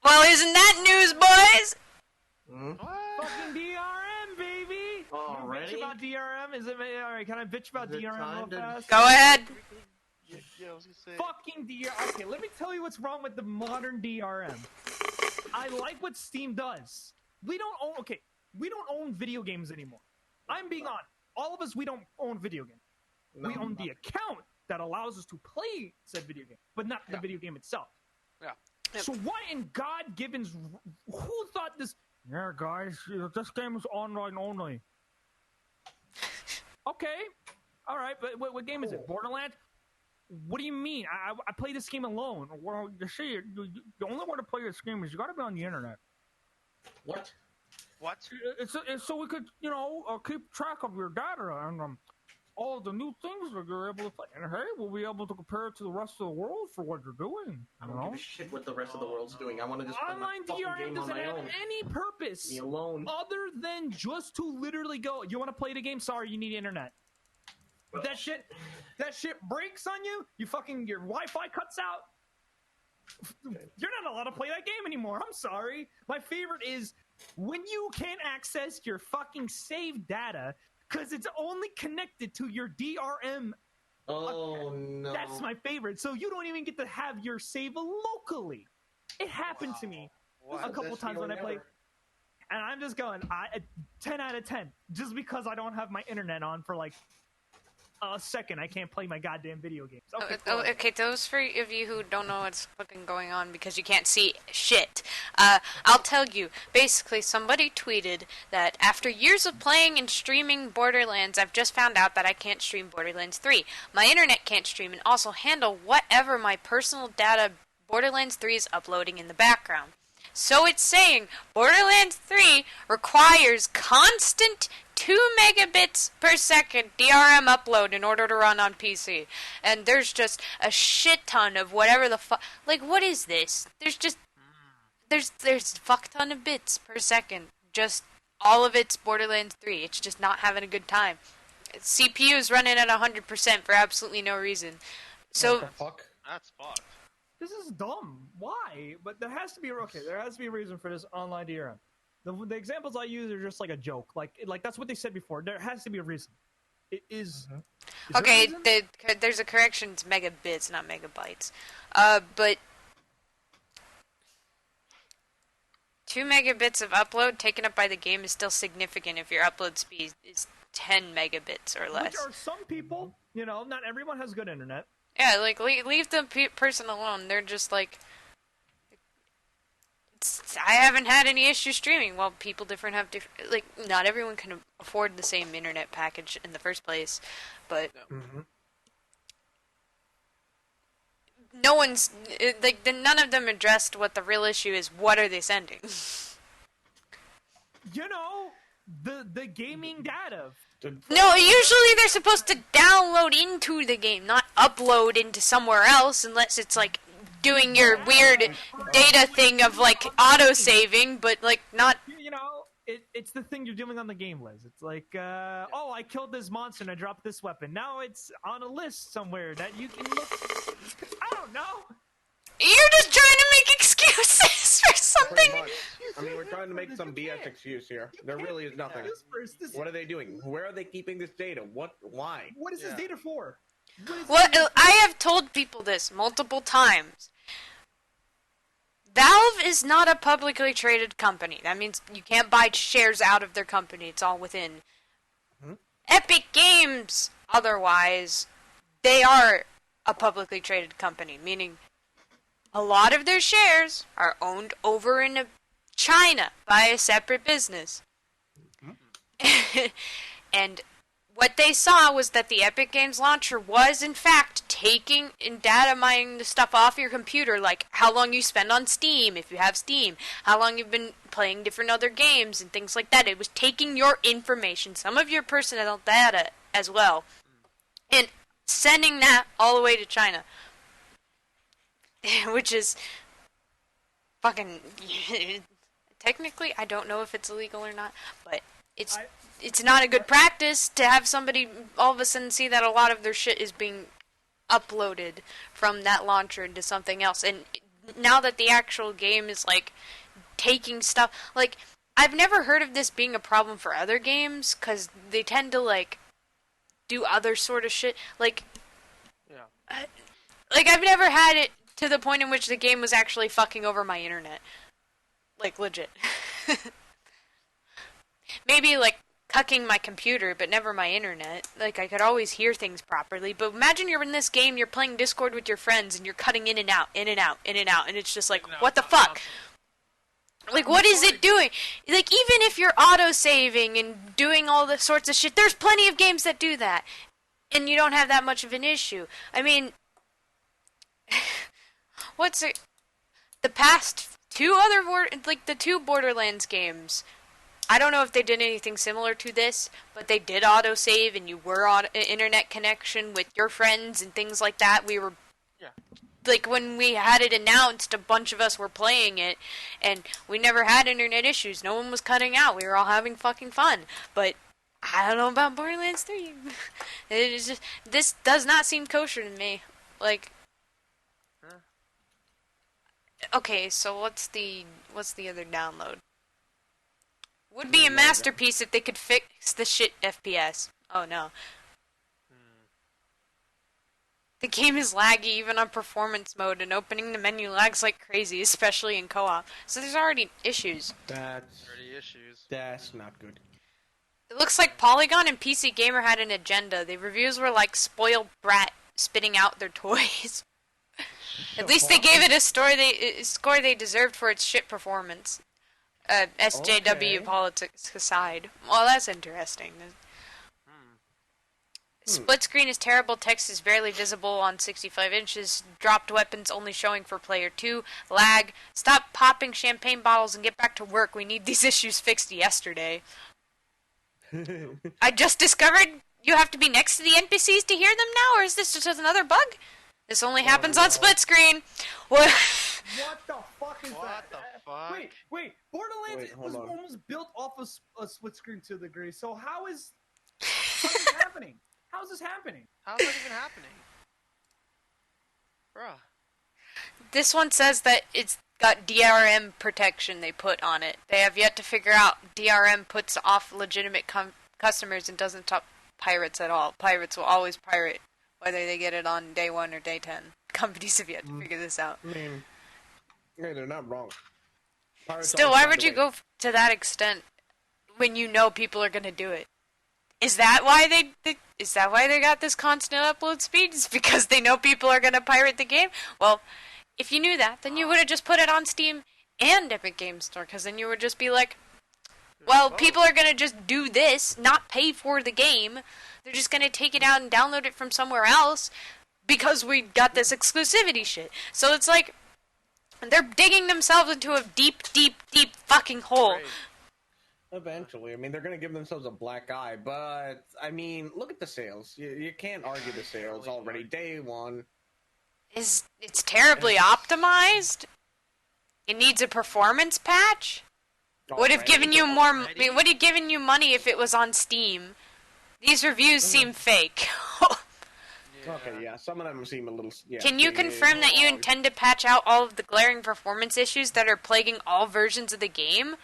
Well, isn't that news, boys? Fucking DRM, baby. Already? Bitch about DRM? Is it all right? Can I bitch about Is it DRM real time to- fast? Go ahead. Yeah, I was gonna say. Fucking DRM. Okay, let me tell you what's wrong with the modern DRM. I like what Steam does. We don't own video games anymore. I'm being honest. All of us, we don't own video games. We own the account that allows us to play said video game, but not the video game itself. Yeah. So what in God givens? Who thought this? Yeah, guys, this game is online only. Okay, all right, but what game is it? Borderlands? What do you mean? I play this game alone. Well, you see, the only way to play this game is you got to be on the internet. What? What? It's so we could, keep track of your data and all the new things that you're able to play. And hey, we'll be able to compare it to the rest of the world for what you're doing. I don't give a shit what the rest of the world's doing. I want to just play my Online fucking DRM game on doesn't my have own. any purpose Me alone. other than just to literally go. You want to play the game? Sorry, you need internet. That shit breaks on you. Your Wi-Fi cuts out. You're not allowed to play that game anymore. I'm sorry. My favorite is when you can't access your fucking saved data because it's only connected to your DRM. Oh no. That's my favorite. So you don't even get to have your save locally. It happened to me a couple times when I played. And I'm just going, 10 out of 10. Just because I don't have my internet on for like a second, I can't play my goddamn video games. Okay, those for of you who don't know what's fucking going on because you can't see shit. I'll tell you. Basically, somebody tweeted that after years of playing and streaming Borderlands, I've just found out that I can't stream Borderlands 3. My internet can't stream and also handle whatever my personal data Borderlands 3 is uploading in the background. So it's saying Borderlands 3 requires constant 2 megabits per second DRM upload in order to run on PC. And there's just a shit ton of whatever the fuck. Like, what is this? There's a fuck ton of bits per second. Just all of it's Borderlands 3. It's just not having a good time. CPU is running at 100% for absolutely no reason. So, What the fuck? That's fucked. This is dumb. Why? But there has to be a reason for this online DRM. The examples I use are just like a joke. Like that's what they said before. There has to be a reason. It is. Is okay, there a reason? there's a correction. It's megabits, not megabytes. But 2 megabits of upload taken up by the game is still significant if your upload speed is 10 megabits or less. Which are some people, not everyone has good internet. Yeah, like, leave the person alone. They're just like, I haven't had any issues streaming. Well, people have different, like, not everyone can afford the same internet package in the first place, but none of them addressed what the real issue is. What are they sending? The gaming data. No, usually they're supposed to download into the game, not upload into somewhere else, unless it's like doing your weird data thing of like auto-saving, but like not... It's the thing you're doing on the game, Liz. It's like, I killed this monster and I dropped this weapon. Now it's on a list somewhere that you can look... I don't know. You're just trying to make excuses for something. I mean, we're trying to make some BS excuse here. There really is nothing. What are they doing? Where are they keeping this data? What? Why? What is this data for? I have told people this multiple times. Valve is not a publicly traded company. That means you can't buy shares out of their company. It's all within. Epic Games, otherwise, they are a publicly traded company, meaning a lot of their shares are owned over in China by a separate business. And what they saw was that the Epic Games launcher was, in fact, taking and data mining the stuff off your computer, like how long you spend on Steam, if you have Steam, how long you've been playing different other games, and things like that. It was taking your information, some of your personal data as well, and sending that all the way to China. Which is fucking... Technically, I don't know if it's illegal or not, but it's not a good practice to have somebody all of a sudden see that a lot of their shit is being uploaded from that launcher into something else. And now that the actual game is like taking stuff, like I've never heard of this being a problem for other games because they tend to like do other sort of shit. Like I've never had it to the point in which the game was actually fucking over my internet. Like, legit. Maybe, like, cucking my computer, but never my internet. Like, I could always hear things properly. But imagine you're in this game, you're playing Discord with your friends, and you're cutting in and out, in and out, in and out, and it's just like, what the fuck? Like, what is it doing? Like, even if you're auto-saving and doing all the sorts of shit, there's plenty of games that do that. And you don't have that much of an issue. I mean, what's it? The past the two Borderlands games, I don't know if they did anything similar to this, but they did autosave and you were on internet connection with your friends and things like that. We were, like, when we had it announced, a bunch of us were playing it, and we never had internet issues. No one was cutting out. We were all having fucking fun. But I don't know about Borderlands 3. It is just, this does not seem kosher to me. Like, okay, so what's the other download? Would be a masterpiece if they could fix the shit FPS. Oh no. The game is laggy even on performance mode, and opening the menu lags like crazy, especially in co-op. So there's already issues. That's not good. It looks like Polygon and PC Gamer had an agenda. The reviews were like spoiled brat spitting out their toys. At least they gave it a score they deserved for its shit performance. SJW politics aside. Well, that's interesting. Split screen is terrible, text is barely visible on 65 inches, dropped weapons only showing for player 2, lag, stop popping champagne bottles and get back to work, we need these issues fixed yesterday. I just discovered you have to be next to the NPCs to hear them now, or is this just another bug? This only happens on split screen. What? What the fuck is that? The fuck? Wait. Borderlands was on. almost built off of a split screen to a degree. So how is this happening? How is this happening? How's that even happening? Bruh. This one says that it's got DRM protection they put on it. They have yet to figure out DRM puts off legitimate customers and doesn't stop pirates at all. Pirates will always pirate, whether they get it on day 1 or day 10. Companies have yet to figure this out. I mean, yeah, they're not wrong. Pirates Still, always why find would a you way. go to that extent when you know people are going to do it? Is that why they got this constant upload speed? Is because they know people are going to pirate the game? Well, if you knew that, then you would have just put it on Steam and Epic Games Store, because then you would just be like, well, people are going to just do this, not pay for the game. They're just going to take it out and download it from somewhere else because we got this exclusivity shit. So it's like they're digging themselves into a deep, deep, deep fucking hole. Right. Eventually. I mean, they're going to give themselves a black eye, but, I mean, look at the sales. You can't argue the sales already. Day 1. It's terribly optimized? It needs a performance patch? Would have given you more. Would have given you money if it was on Steam. These reviews seem fake. Okay, yeah, some of them seem a little... Yeah, Can you confirm that you intend to patch out all of the glaring performance issues that are plaguing all versions of the game?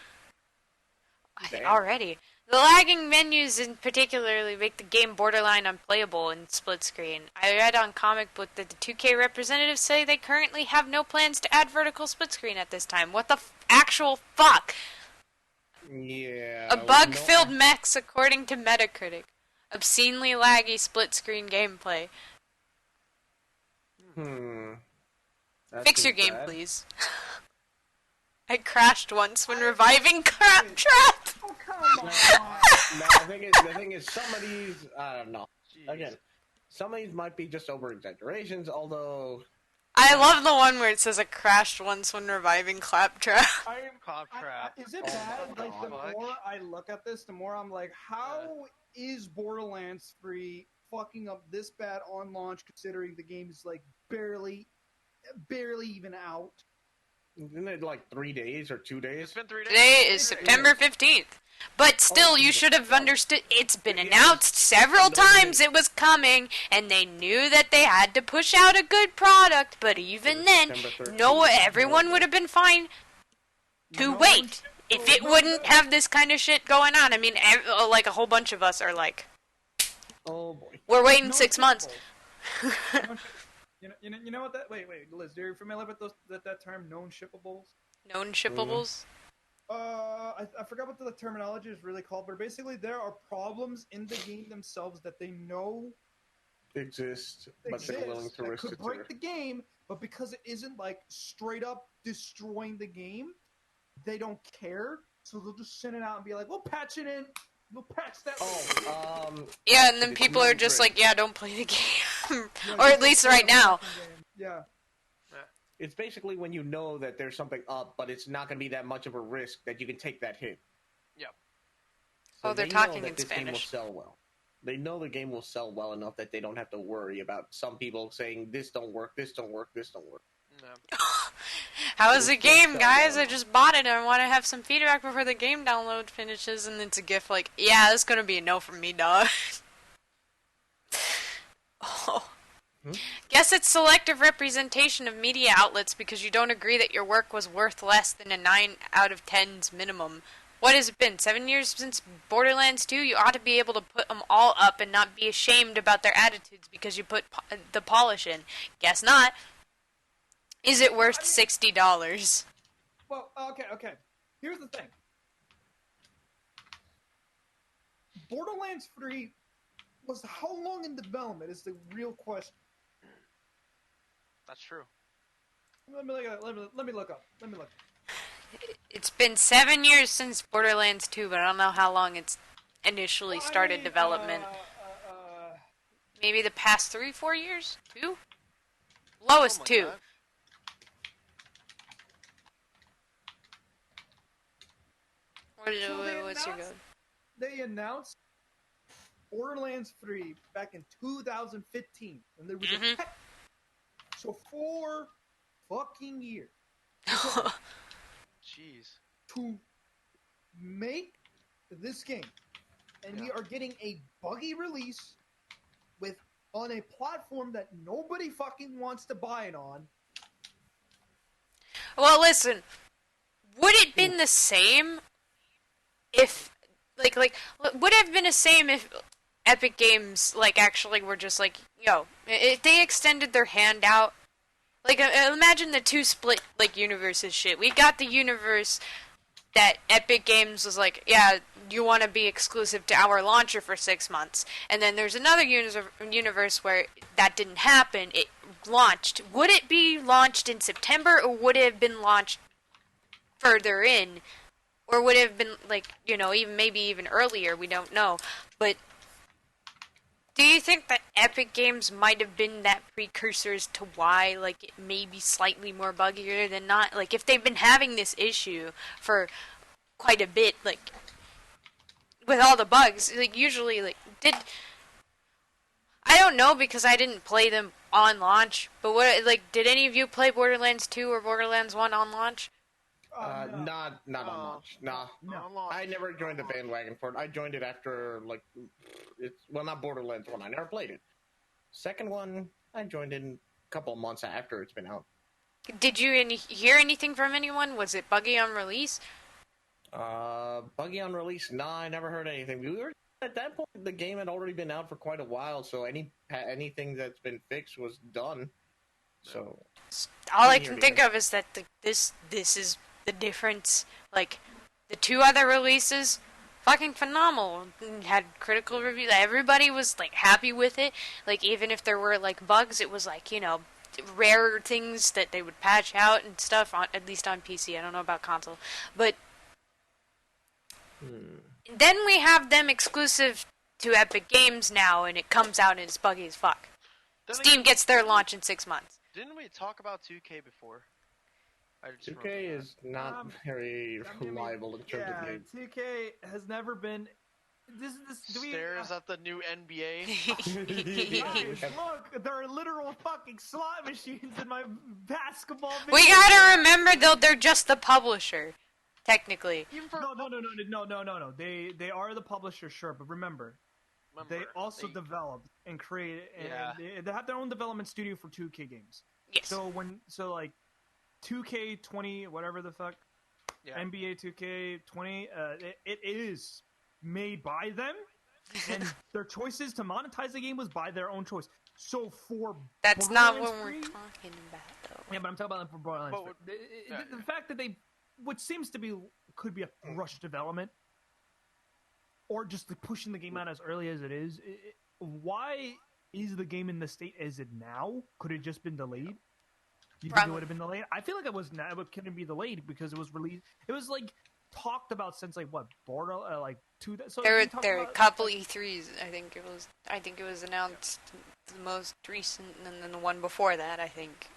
Already. The lagging menus in particularly make the game borderline unplayable in split screen. I read on Comic Book that the 2K representatives say they currently have no plans to add vertical split screen at this time. What the actual fuck? Yeah. A bug-filled mess, according to Metacritic. Obscenely laggy split-screen gameplay. Fix your game, please. I crashed once when reviving Claptrap. Oh, come on. The thing is, some of these, I don't know. Jeez. Again, some of these might be just over-exaggerations, although... I love the one where it says I crashed once when reviving Claptrap. Claptrap. Is it bad? my Like, the God. more I look at this, the more I'm like, how is Borderlands 3 fucking up this bad on launch, considering the game is, like, barely even out? Isn't it like 3 days or 2 days? It's been 3 days. Today is September 15th. But still, you should have understood. It's been announced several times it was coming, and they knew that they had to push out a good product. But even then, everyone would have been fine to wait if it wouldn't have this kind of shit going on. I mean, like a whole bunch of us are like, oh boy, we're waiting 6 months. You know what that? Wait, Liz, are you familiar with that term, known shippables? Known shippables? I forgot what the terminology is really called, but basically there are problems in the game themselves that they know exist, but they're willing to risk could it. Break the game, but because it isn't like straight up destroying the game, they don't care. So they'll just send it out and be like, "We'll patch it in. We'll patch that." Yeah, and then people are just like, "Yeah, don't play the game," or at least right now. Yeah. It's basically when you know that there's something up, but it's not going to be that much of a risk that you can take that hit. Yep. So they're they talking know that in this Spanish. Game will sell well. They know the game will sell well enough that they don't have to worry about some people saying this don't work, this don't work, this don't work. No. How is the game, guys? I just bought it and I want to have some feedback before the game download finishes, and it's a GIF like, yeah, it's gonna be a no from me, dog. Oh. Guess it's selective representation of media outlets because you don't agree that your work was worth less than a 9 out of 10's minimum. What has it been? 7 years since Borderlands 2? You ought to be able to put them all up and not be ashamed about their attitudes because you put the polish in. Guess not. Is it worth $60? Well, okay. Here's the thing. Borderlands 3 was how long in development is the real question. That's true. Let me look up. It's been 7 years since Borderlands 2, but I don't know how long it's initially started development. Maybe the past 3-4 years? 2? Lowest 2. Like What's your go? They announced Borderlands 3 back in 2015, and there was a tech. So 4 fucking years Jeez. to make this game, and we are getting a buggy release on a platform that nobody fucking wants to buy it on. Well, listen. Would it been the same if would it have been the same if Epic Games actually were just like, yo, if they extended their hand out, imagine the 2 split universes shit. We got the universe that Epic Games was like, yeah, you want to be exclusive to our launcher for 6 months, and then there's another universe where that didn't happen. It launched. Would it be launched in September, or would it have been launched further in? Or would it have been, even earlier? We don't know. But do you think that Epic Games might have been that precursor as to why, it may be slightly more buggier than not? If they've been having this issue for quite a bit, with all the bugs, usually, I don't know because I didn't play them on launch, but did any of you play Borderlands 2 or Borderlands 1 on launch? No. Not on launch. Nah. No. I never joined the bandwagon for it. I joined it after not Borderlands 1. I never played it. Second one, I joined in a couple of months after it's been out. Did you hear anything from anyone? Was it buggy on release? Buggy on release? Nah, I never heard anything. We were at that point. The game had already been out for quite a while, so anything that's been fixed was done. So all I can think of is that this is the difference. The 2 other releases, fucking phenomenal. Had critical reviews. Everybody was happy with it. Even if there were bugs, it was rare things that they would patch out and stuff. At least on PC. I don't know about console, but then we have them exclusive to Epic Games now, and it comes out and it's buggy as fuck. Steam gets their launch in 6 months. Didn't we talk about 2K before? 2K is not very reliable in terms of games. 2K has never been Do we, Stares at the new NBA. guys, look, there are literal fucking slot machines in my basketball. We video gotta game. remember though, they're just the publisher, technically. Even for No. They are the publisher, sure, but remember they also develop and create, and they have their own development studio for 2K games. Yes. So like 2K20, whatever the fuck, NBA 2K20, it is made by them, and their choices to monetize the game was by their own choice. So for That's not what Borderlands we're 3 talking about, though. Yeah, but I'm talking about them for Borderlands. The fact that what seems to be could be a rushed development, or just pushing the game out as early as it is. Why is the game in the state as it now? Could it just been delayed? You think it would have been delayed? I feel like it couldn't be delayed because it was released. It was like talked about since like what so There were a couple E3s. I think it was announced the most recent, and then the one before that. I think.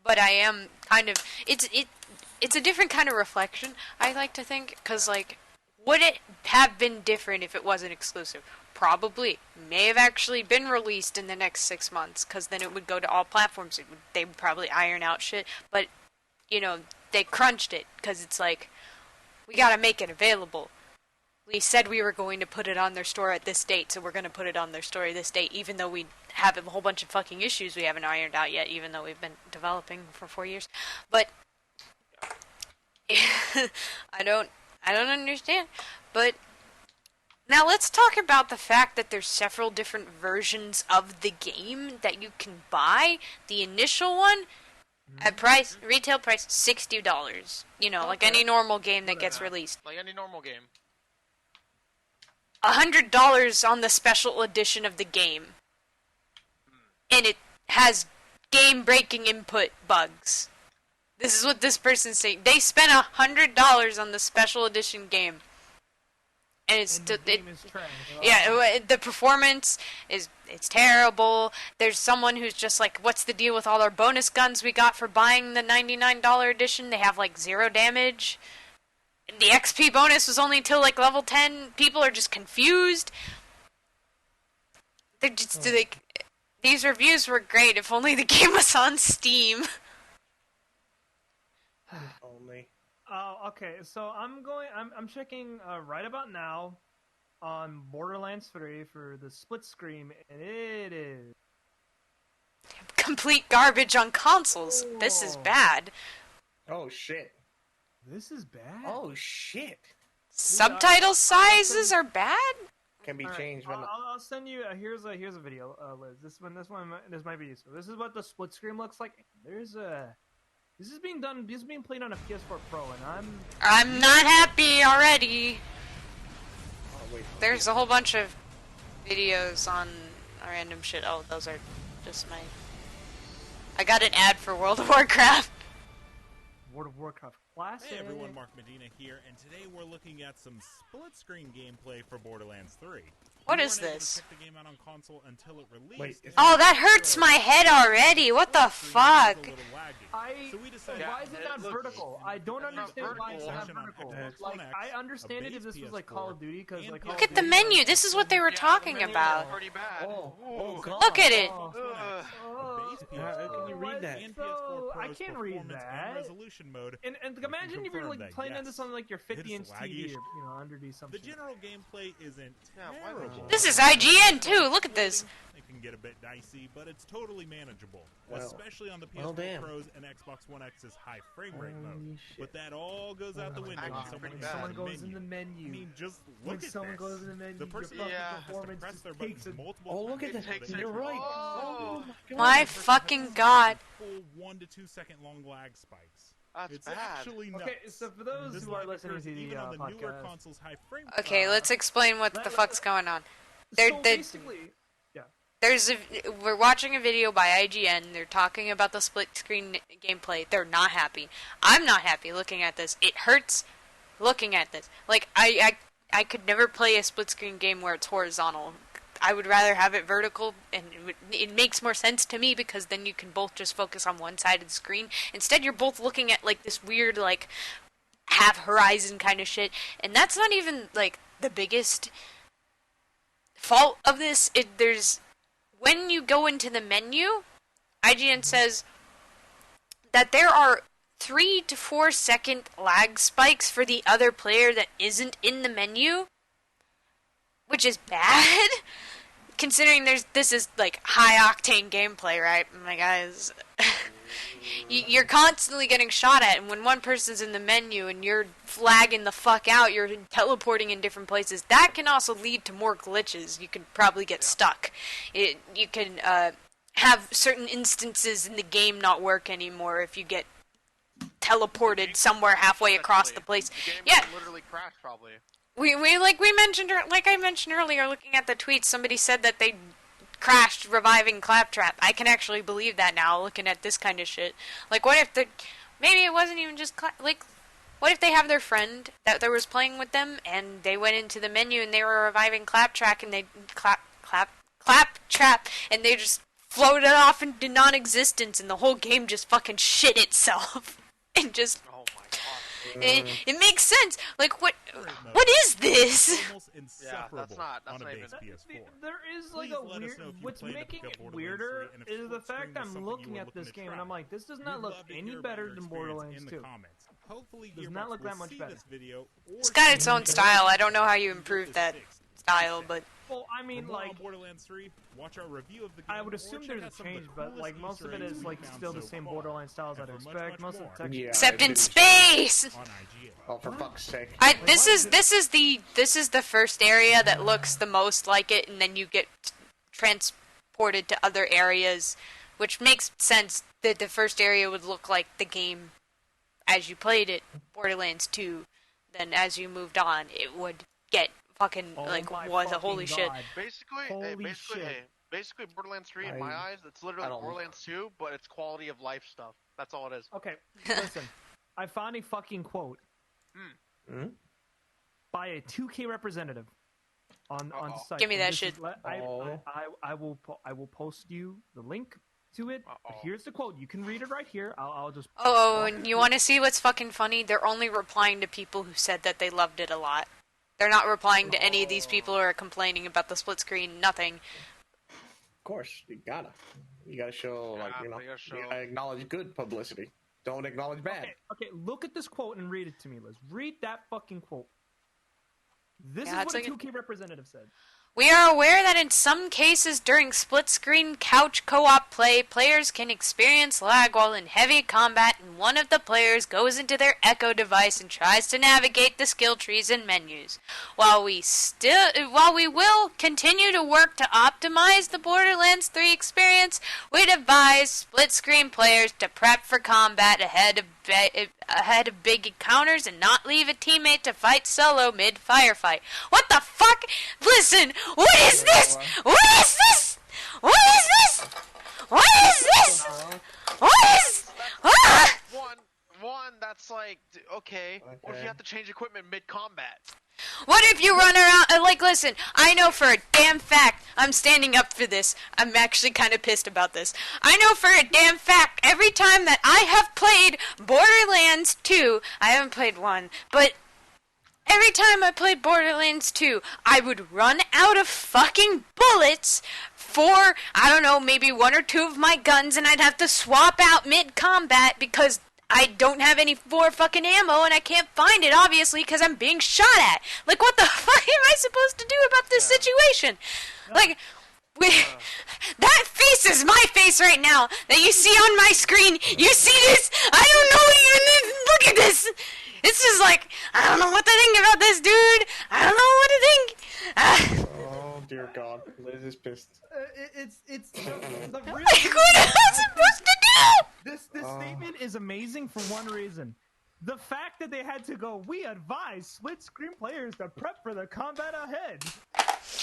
But I am kind of it's a different kind of reflection. I like to think because like, would it have been different if it wasn't exclusive? Probably. May have actually been released in the next 6 months, because then it would go to all platforms. They would probably iron out shit, but, they crunched it, because it's like, we gotta make it available. We said we were going to put it on their store at this date, so we're gonna put it on their store this date, even though we have a whole bunch of fucking issues we haven't ironed out yet, even though we've been developing for 4 years. But, I don't understand, but... Now let's talk about the fact that there's several different versions of the game that you can buy. The initial one, at retail price, $60. Like any normal game that gets released. Like any normal game. $100 on the special edition of the game. And it has game-breaking input bugs. This is what this person's saying. They spent $100 on the special edition game. And the game is trash. Yeah, the performance it's terrible. There's someone who's just like, what's the deal with all our bonus guns we got for buying the $99 edition? They have like 0 damage. The XP bonus was only till like level 10. People are just confused. They're just like, these reviews were great. If only the game was on Steam. Only. Okay, so I'm checking right about now on Borderlands 3 for the split screen, and it is complete garbage on consoles. This is bad. Oh shit. This is bad. Oh shit. Subtitle sizes are bad? Can be changed. Right, I'll send you. Here's a video, Liz. This might be useful. This is what the split screen looks like. This is being done. This is being played on a PS4 Pro, and I'm not happy already. Oh, wait. There's a whole bunch of videos on random shit. Oh, those are just my... I got an ad for World of Warcraft. World of Warcraft Classic. Hey everyone, Mark Medina here, and today we're looking at some split-screen gameplay for Borderlands 3. What We is weren't able to this? check the game out on console until it released. Wait, is Oh, that hurts my head already. What the fuck? So we decided Why is it not vertical? I don't understand why it's not vertical. vertical. Like, I understand it if this was like Call of Duty, because like Call Look at the menu. This is what they were talking about. Pretty bad. Oh god. Look at it. Can you read that? I can't read that. Resolution mode. And imagine if you're like that, playing yes, this on like your it is 50-inch laggy. TV, or underneath The something. general gameplay isn't why would you? terrible. This is IGN too. Look at this. It can get a bit dicey, but it's totally manageable, Well, especially on the well, PS4 damn. Pros and Xbox One X's high frame rate mode. Holy shit. But that all goes out the window when Actually, someone, pretty uses bad. Someone the goes in the menu. I mean, just When look at someone this. goes in the menu, The person your fucking Yeah. has to performance press just their takes buttons it. multiple Oh, look at times that. takes You're it. right. Oh. My fucking god. Full 1 to 2 second long lag spikes. That's It's bad. actually nuts. Okay, so for those This who are lag listening occurs to the even on the newer podcast, console's high frame Okay, let's explain what the fuck's going on. so basically, We're watching a video by IGN. They're talking about the split screen gameplay. They're not happy. I'm not happy looking at this. It hurts looking at this. Like, I could never play a split screen game where it's horizontal. I would rather have it vertical, and it makes more sense to me because then you can both just focus on one side of the screen. Instead, you're both looking at like this weird like half horizon kind of shit, and that's not even like the biggest fault of this. When you go into the menu, IGN says that there are 3 to 4 second lag spikes for the other player that isn't in the menu, which is bad, considering this is like high octane gameplay, right? My guys, you're constantly getting shot at, and when one person's in the menu and you're flagging the fuck out, you're teleporting in different places, that can also lead to more glitches. You could probably get stuck. You can have certain instances in the game not work anymore if you get teleported somewhere halfway across the place. The game Yeah. literally crashed, probably. I mentioned earlier, looking at the tweets, somebody said that they crashed reviving Claptrap. I can actually believe that now, looking at this kind of shit. Like, what if maybe it wasn't even just what if they have their friend that was playing with them, and they went into the menu and they were reviving Claptrap, and they Claptrap, and they just floated off into non-existence, and the whole game just fucking shit itself, and just. Oh my god. It makes sense. Like, what is this? Yeah, that's not even. There is like a weird. What's making it weirder is the fact I'm looking at this game and I'm like, this does not look any better than Borderlands 2. Does not look that much better. It's got its own style. I don't know how you improve that style, but. Well, I mean, like, Borderlands 3, watch our review of the game. I would assume there's a change, but like most of it is like still the same Borderlands styles I'd expect. Most of the textures. Except in space. Oh, for fuck's sake! This is the first area that looks the most like it, and then you get transported to other areas, which makes sense that the first area would look like the game as you played it, Borderlands 2. Then as you moved on, it would get fucking holy shit. Basically, Borderlands 3 in my eyes, it's literally Borderlands 2, but it's quality of life stuff. That's all it is. Okay, listen, I found a fucking quote by a 2K representative on the site. Give me that shit. I will post you the link to it. Here's the quote. You can read it right here. I'll just. Oh, and you want to see what's fucking funny? They're only replying to people who said that they loved it a lot. They're not replying to any of these people who are complaining about the split screen. Nothing. Of course, you gotta show, you gotta acknowledge good publicity. Don't acknowledge bad. Okay, look at this quote and read it to me, Liz. Read that fucking quote. This is what a 2K representative said. We are aware that in some cases during split-screen couch co-op play, players can experience lag while in heavy combat and one of the players goes into their Echo device and tries to navigate the skill trees and menus. While we will continue to work to optimize the Borderlands 3 experience, we'd advise split-screen players to prep for combat ahead of big encounters and not leave a teammate to fight solo mid-firefight. What the fuck? Listen, what is this? What is this? What is this? What is this? What is... Ah! One, that's like, okay. What if you have to change equipment mid-combat? What if you run around, listen, I know for a damn fact, I'm standing up for this, I'm actually kind of pissed about this. I know for a damn fact, every time that I have played Borderlands 2, I haven't played 1, but every time I played Borderlands 2, I would run out of fucking bullets for, I don't know, maybe 1 or 2 of my guns, and I'd have to swap out mid-combat because I don't have any more fucking ammo, and I can't find it, obviously, because I'm being shot at. Like, what the fuck am I supposed to do about this situation? Like, that face is my face right now, that you see on my screen. You see this? I don't know even, look at this. It's just like, I don't know what to think about this, dude. I don't know what to think. Oh, dear God. Liz is pissed. It's the real. Like, what am I supposed to do? This statement is amazing for one reason. The fact that they had to go, we advise split screen players to prep for the combat ahead.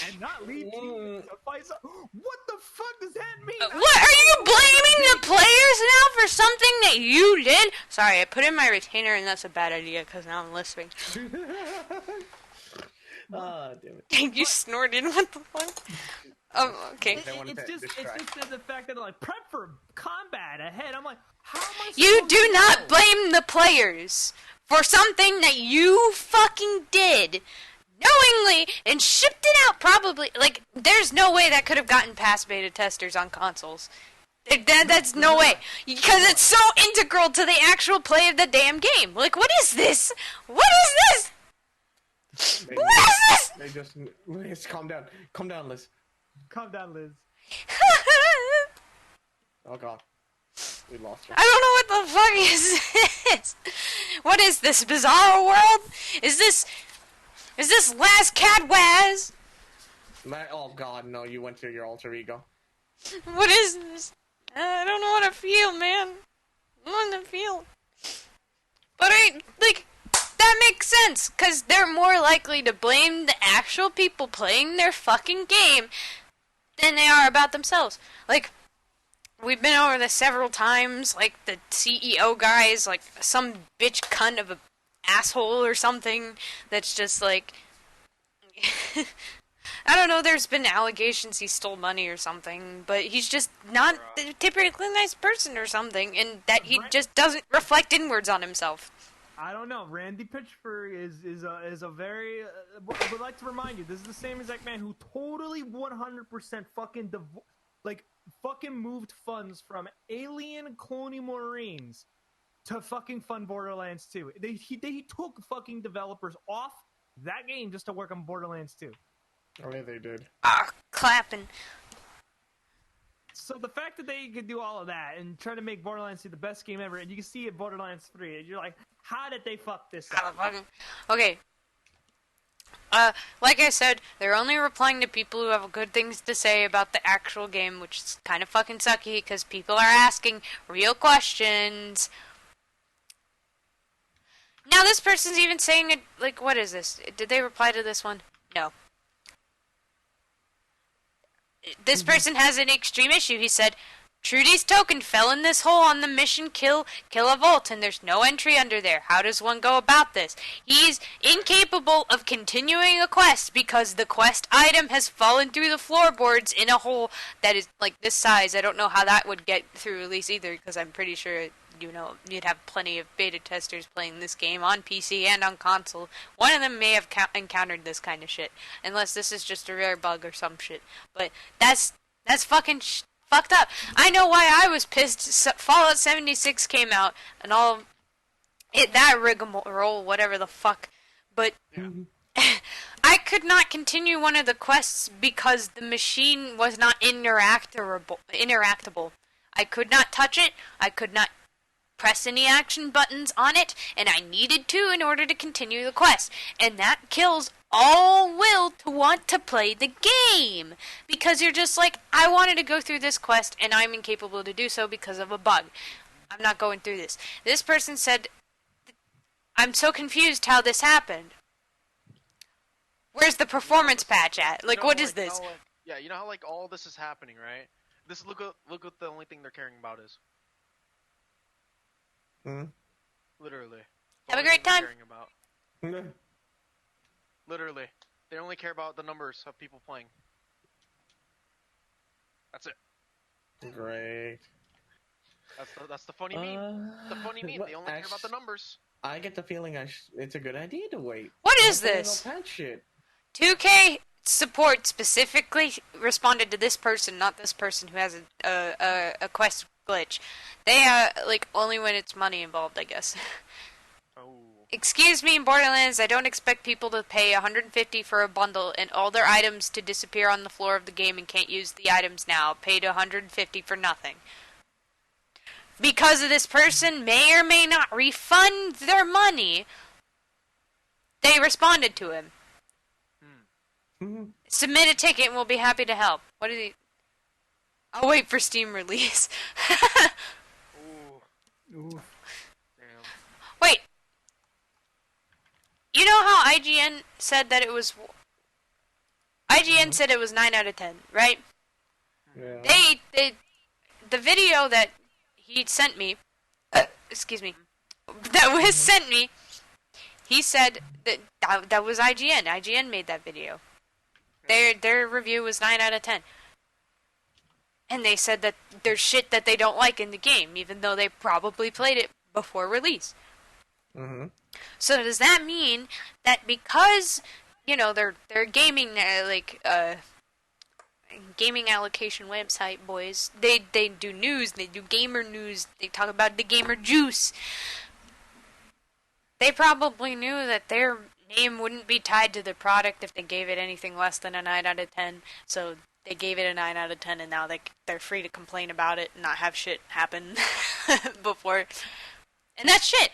And not leave teams to fight. What the fuck does that mean? What, are you blaming the players now for something that you did? Sorry, I put in my retainer and that's a bad idea because now I'm listening. Ah, damn it. You snorted, what the fuck? Oh, okay. It's just the fact that they're like, prep for combat ahead. I'm like, how am I You supposed do to not know? blame the players for something that you fucking did. knowingly and shipped it out probably. Like, there's no way that could have gotten past beta testers on consoles. That's no way. Because it's so integral to the actual play of the damn game. Like, what is this? What is this? What is this? They just... Liz, calm down. Calm down, Liz. Calm down, Liz. Oh, God. We lost her. I don't know what the fuck is this. What is this, Bizarro World? Is this Last Cat Waz? Oh, God, no. You went to your alter ego. What is this? I don't know what to feel, man. I don't know what to feel. But that makes sense, because they're more likely to blame the actual people playing their fucking game than they are about themselves. Like, we've been over this several times, like, the CEO guy is, like, some bitch cunt of a asshole or something that's just, like... I don't know, there's been allegations he stole money or something, but he's just not a typically nice person or something, and that he just doesn't reflect inwards on himself. I don't know. Randy Pitchford is a very... I would like to remind you, this is the same exact man who totally 100% fucking... fucking moved funds from Alien Colonial Marines to fucking fund Borderlands 2. They took fucking developers off that game just to work on Borderlands 2. Oh, yeah, they did. Clapping. So the fact that they could do all of that and try to make Borderlands 2 the best game ever, and you can see it Borderlands 3, and you're like, how did they fuck this up? Okay. Like I said, they're only replying to people who have good things to say about the actual game, which is kind of fucking sucky, because people are asking real questions. Now this person's even saying it, like, what is this? Did they reply to this one? No. This person has an extreme issue. He said, Trudy's token fell in this hole on the mission kill a vault, and there's no entry under there. How does one go about this? He's incapable of continuing a quest because the quest item has fallen through the floorboards in a hole that is like this size. I don't know how that would get through release either, because I'm pretty sure you'd have plenty of beta testers playing this game on PC and on console. One of them may have encountered this kind of shit, unless this is just a rare bug or some shit. But that's fucking fucked up. I know why I was pissed. Fallout 76 came out, and all that rigmarole, whatever the fuck. But I could not continue one of the quests because the machine was not interactable. I could not touch it. I could not press any action buttons on it, and I needed to in order to continue the quest. And that kills all will to want to play the game. Because you're just like, I wanted to go through this quest, and I'm incapable to do so because of a bug. I'm not going through this. This person said, I'm so confused how this happened. Where's the performance patch at? Like, what is this? Yeah, you know how, like, all this is happening, right? Look what the only thing they're caring about is. Literally. Have a great time. Literally. They only care about the numbers of people playing. That's it. Great. That's the funny meme. The funny meme. They only care about the numbers. I get the feeling it's a good idea to wait. What is this? Patch shit. 2K support specifically responded to this person, not this person who has a quest glitch. They like only when it's money involved, I guess. Oh. Excuse me, in Borderlands, I don't expect people to pay $150 for a bundle and all their items to disappear on the floor of the game and can't use the items now. Paid $150 for nothing. Because of this person may or may not refund their money, they responded to him. Submit a ticket and we'll be happy to help. What did he... I'll wait for Steam release. Ooh. Damn. Wait. You know how IGN said that it was... IGN said it was 9 out of 10, right? Yeah. The video that he sent me... excuse me. That was sent me... He said that was IGN. IGN made that video. Their review was 9 out of 10. And they said that there's shit that they don't like in the game, even though they probably played it before release. So does that mean that because you know, they're gaming gaming allocation website boys. They do news, they do gamer news, they talk about the gamer juice. They probably knew that their name wouldn't be tied to the product if they gave it anything less than a 9 out of 10. So they gave it a 9 out of 10, and now they're free to complain about it and not have shit happen before. And that's shit.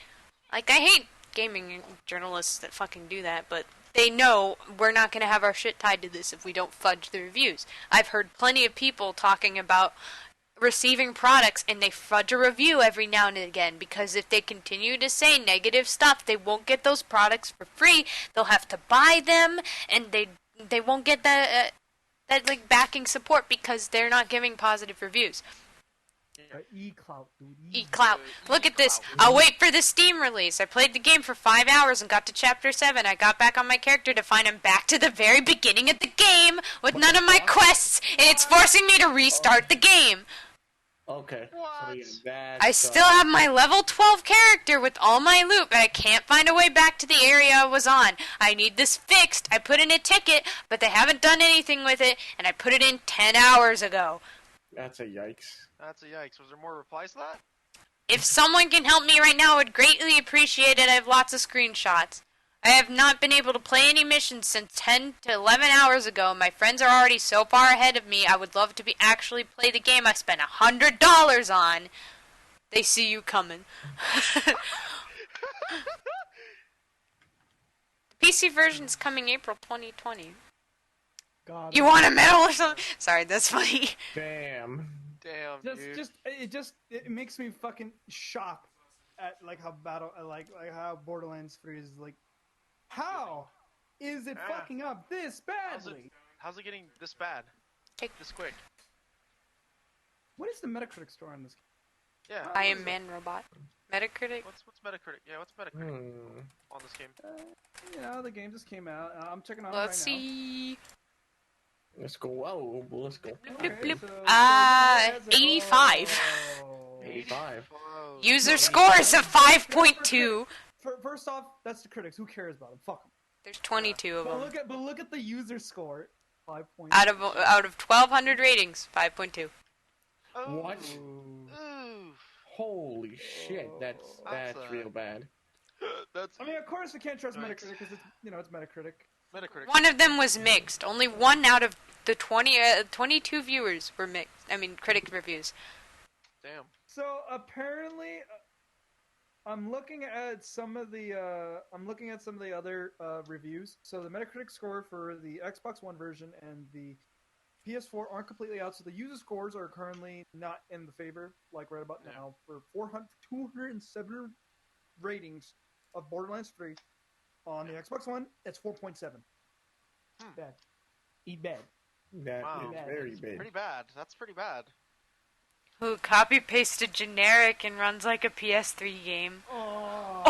Like, I hate gaming journalists that fucking do that, but they know we're not going to have our shit tied to this if we don't fudge the reviews. I've heard plenty of people talking about receiving products and they fudge a review every now and again, because if they continue to say negative stuff, they won't get those products for free. They'll have to buy them, and they won't get that like backing support because they're not giving positive reviews. E-clout, dude. E-clout. Look at this. I'll wait for the Steam release. I played the game for 5 hours and got to Chapter 7. I got back on my character to find I'm back to the very beginning of the game with none of my quests, and it's forcing me to restart the game. Okay. What? So yeah, that I still have my level 12 character with all my loot, but I can't find a way back to the area I was on. I need this fixed. I put in a ticket, but they haven't done anything with it, and I put it in 10 hours ago. That's a yikes. That's a yikes. Was there more replies to that? If someone can help me right now, I would greatly appreciate it. I have lots of screenshots. I have not been able to play any missions since 10 to 11 hours ago. My friends are already so far ahead of me. I would love to actually play the game I spent $100 on. They see you coming. The PC version's coming April 2020. God, You want a medal or something? Sorry, that's funny. Damn. Damn, dude. It makes me fucking shocked at like how how Borderlands 3 is like. How is it fucking up this badly? How's it getting this bad? This quick? What is the Metacritic score on this game? Yeah. I am Man Robot. Metacritic? What's Metacritic? Yeah, what's Metacritic on this game? You know, the game just came out. I'm checking on it Let's right now. see. Let's go. Whoa, let's go. Blip, blip. So 85. 85. Whoa. User scores of 5.2. First off, that's the critics. Who cares about them? Fuck them. There's 22 of them. But look at the user score. 5 points. Out of 1,200 ratings, 5.2. Oh. What? Ooh. Holy shit, that's real bad. That's. I mean, of course, we can't trust Nice. Metacritic because it's Metacritic. Metacritic. One of them was mixed. Only one out of the 22 viewers were mixed. I mean, critic reviews. Damn. So apparently, I'm looking at some of the other reviews. So the Metacritic score for the Xbox One version and the PS4 aren't completely out. So the user scores are currently not in the favor, like right about now. For 207 ratings of Borderlands 3 on the Xbox One, it's 4.7. Bad. Eat bad. That Wow. is very big. Pretty bad. That's pretty bad. Who copy pasted generic and runs like a PS3 game. Oh,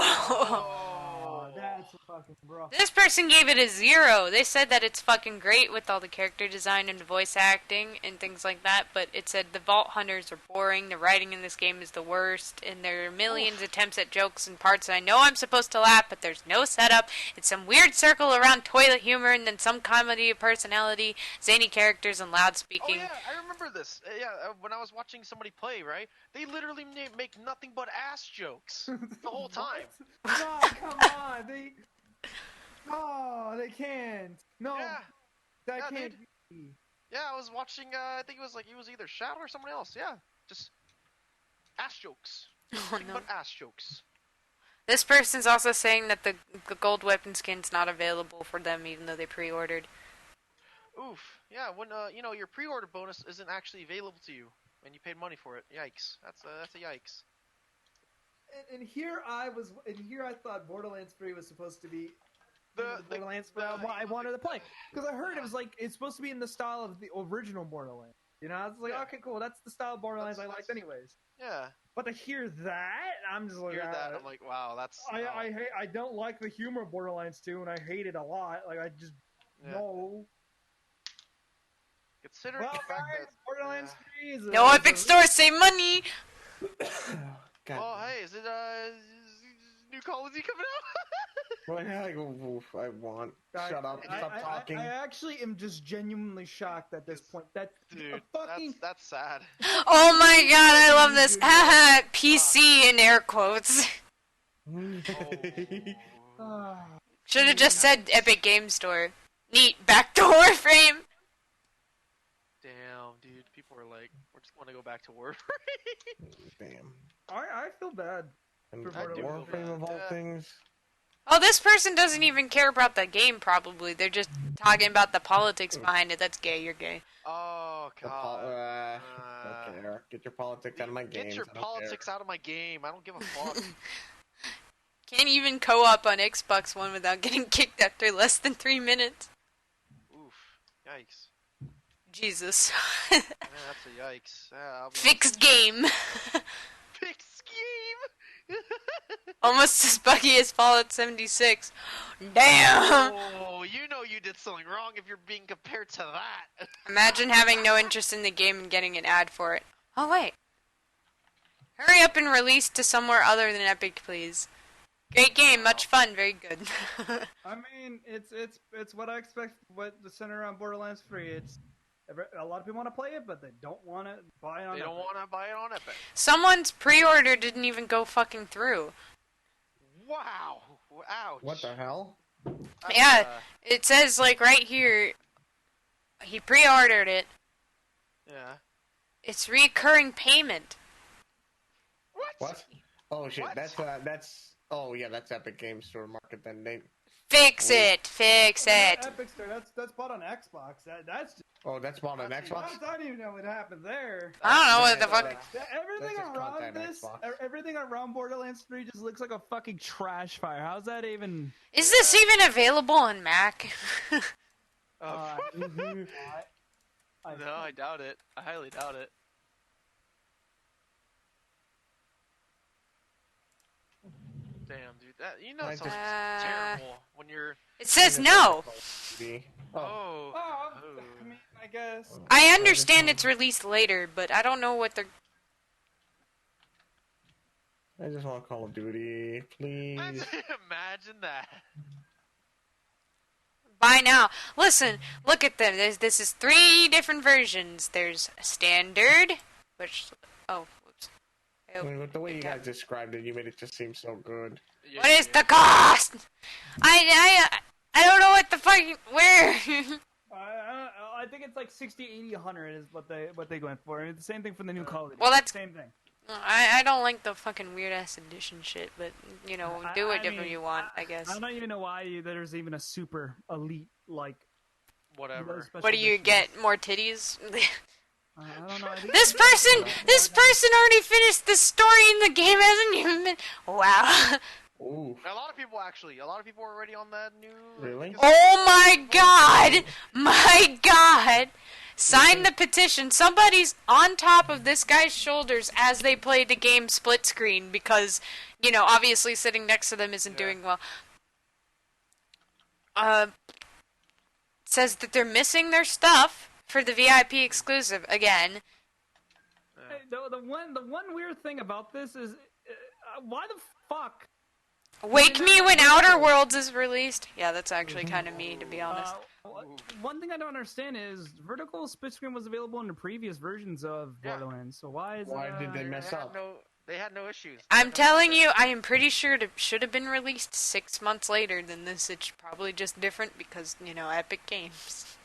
that's fucking rough. This person gave it a 0. They said that it's fucking great with all the character design and voice acting and things like that, but it said the Vault Hunters are boring, the writing in this game is the worst, and there are millions of attempts at jokes and parts, and I know I'm supposed to laugh, but there's no setup. It's some weird circle around toilet humor and then some comedy of personality, zany characters, and loud Oh speaking. yeah, I remember this. When I was watching somebody play, right? They literally make nothing but ass jokes the whole time. No, come on. They can't. No, Yeah. that Yeah, can't dude. be. Yeah, I was watching. I think it was either Shadow or someone else. Yeah, just ass jokes. Oh, Nothing no. but ass jokes. This person's also saying that the gold weapon skin's not available for them even though they pre-ordered. Oof. Yeah, when your pre-order bonus isn't actually available to you and you paid money for it. Yikes. That's a yikes. And here I thought Borderlands 3 was supposed to be The Borderlands, but I wanted to play because I heard it was like it's supposed to be in the style of the original Borderlands. You know, I was like, Yeah. okay, cool. That's the style of Borderlands I liked, That's- anyways. Yeah. But to hear that, I'm just like, Hear that? I'm like, wow, that's. I don't like the humor of Borderlands 2, and I hate it a lot. Like I just Yeah. no. Considering Well, the fact guys, that. Borderlands 3 is No Epic Store, save money! God. Oh, hey, is it is new Call of Duty coming out? Well, yeah, I want. Shut up. Stop talking. I actually am just genuinely shocked at this point. That Dude, fucking that's sad. Oh my god, I love this. PC in air quotes. Should have just said Epic Game Store. Neat backdoor Warframe. Damn, dude. People are like, we just want to go back to Warframe. Damn. I feel bad. And I do feel Warframe of all bad. things. Oh, this person doesn't even care about the game, probably. They're just talking about the politics behind it. That's gay, you're gay. Oh, God. Don't care. Get your politics out of my game. Get your politics out of my game. I don't give a fuck. Can't even co-op on Xbox One without getting kicked after less than 3 minutes. Oof. Yikes. Jesus. Yeah, that's a yikes. Yeah, Fixed game. Fixed game? Almost as buggy as Fallout 76. Damn! Oh, you know you did something wrong if you're being compared to that. Imagine having no interest in the game and getting an ad for it. Oh, wait. Hurry up and release to somewhere other than Epic, please. Great game, much fun, very good. I mean, it's what I expect. What the center around Borderlands 3. It's a lot of people want to play it, but they don't want to buy it on. They don't want to buy it on Epic. Someone's pre-order didn't even go fucking through. Wow. Ouch. What the hell? Yeah, it says like right here. He pre-ordered it. Yeah. It's recurring payment. What? Oh shit! What? That's. Oh yeah, that's Epic Game Store market. Then they. Fix it, fix it. Epic Store. That's bought on Xbox. That's. Just, Oh, that's bought on Xbox. I don't even know what happened there. I don't know what the fuck. Everything That's just around content this, Xbox. everything around Borderlands 3 just looks like a fucking trash fire. How's that even? Is this even available on Mac? Oh, Mhm. no, I doubt it. I highly doubt it. Damn, dude. That I sounds just- terrible when you're. It says no. Oh. I mean, I guess. I understand it's released later, but I don't know what they're. I just want Call of Duty, please. Imagine that. Buy now. Listen, look at them. This is 3 different versions. There's standard, which. Oh, whoops. I mean, with the way you guys described it, you made it just seem so good. Yeah, What is the cost? I don't know what the fuck. Where? I think it's like 60, 80, 100 is what they went for. I mean, the same thing for the new Call of Duty. Well, that's- same thing. I don't like the fucking weird ass edition shit, but you know, do I whatever mean, you want, I guess. I don't even know why there's even a super elite like. Whatever. special What do you edition. get? More titties? I don't know. I think This person already finished the story in the game, hasn't even been. Wow. Ooh. A lot of people are already on that new. Really? Oh my god! My god! Sign the petition. Somebody's on top of this guy's shoulders as they play the game split screen because, you know, obviously sitting next to them isn't doing well. Says that they're missing their stuff for the VIP exclusive again. Hey, the one weird thing about this is why the fuck? Wake me when Outer Worlds is released. Yeah, that's actually kind of me, to be honest. One thing I don't understand is vertical split screen was available in the previous versions of Borderlands, so why did they mess up? They had no issues. I'm telling you, I am pretty sure it should have been released 6 months later than this. It's probably just different because, you know, Epic Games.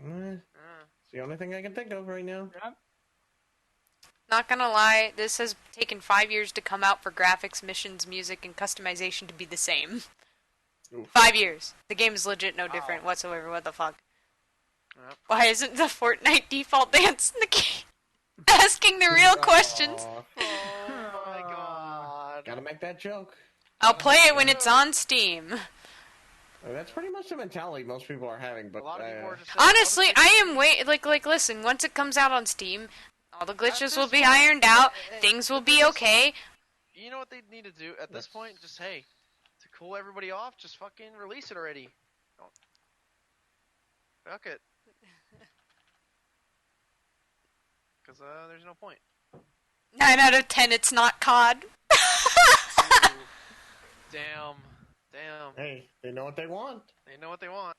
It's the only thing I can think of right now. Not gonna lie, this has taken 5 years to come out for graphics, missions, music, and customization to be the same. Oof. 5 years. The game is legit no different whatsoever. What the fuck? Yep. Why isn't the Fortnite default dance in the game? Asking the real questions. Aw, Oh my god. gotta make that joke. I'll play it when it's on Steam. That's pretty much the mentality most people are having, but A lot of people are just saying, Honestly, I am like listen, once it comes out on Steam, all the glitches will be ironed out, things will be okay. You know what they need to do at this point? Just, hey, to cool everybody off, just fucking release it already. Fuck it. Because there's no point. 9 out of 10, it's not COD. Ooh. Damn. Damn. Hey, they know what they want. They know what they want.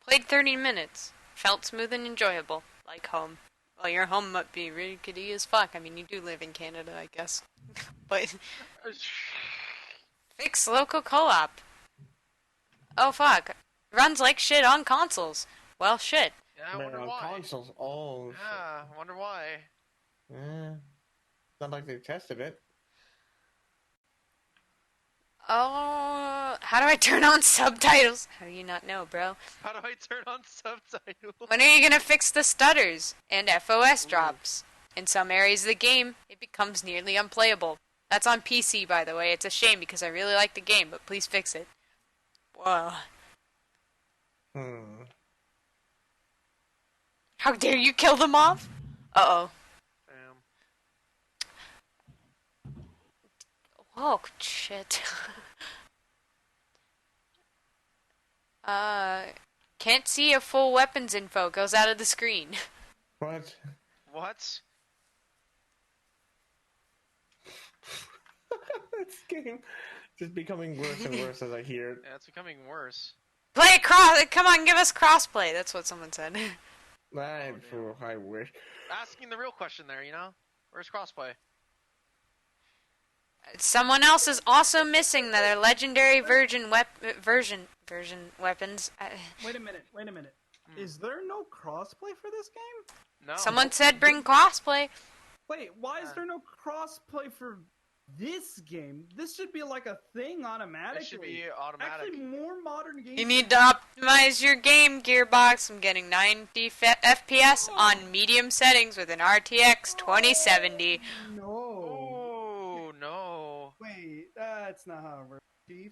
Played 30 minutes. Felt smooth and enjoyable. Like home. Well, your home might be rickety as fuck. I mean, you do live in Canada, I guess. But... Fix local co-op. Oh, fuck. Runs like shit on consoles. Well, shit. Yeah, I Man, wonder on why. consoles. Oh, Yeah, I wonder why. shit. Not like they tested it. Oh, how do I turn on subtitles? How do you not know, bro? How do I turn on subtitles? When are you gonna fix the stutters and FOS drops? In some areas of the game, it becomes nearly unplayable. That's on PC, by the way. It's a shame because I really like the game, but please fix it. Whoa. How dare you kill them off? Uh-oh. Damn. Oh, shit. Can't see a full weapons info. Goes out of the screen. What? What? This game just becoming worse and worse as I hear it. Yeah, it's becoming worse. Play cross. Come on, give us crossplay. That's what someone said. I wish. Asking the real question there, you know? Where's crossplay? Someone else is also missing their legendary version weapons. Wait a minute. Is there no crossplay for this game? No. Someone said bring crossplay. Wait, why is there no crossplay for this game? This should be like a thing automatically. It should be automatic. Actually, more modern games. You need to optimize your game, Gearbox. I'm getting 90 FPS on medium settings with an RTX 2070. No. Oh, no. Wait, that's not how it works, Chief.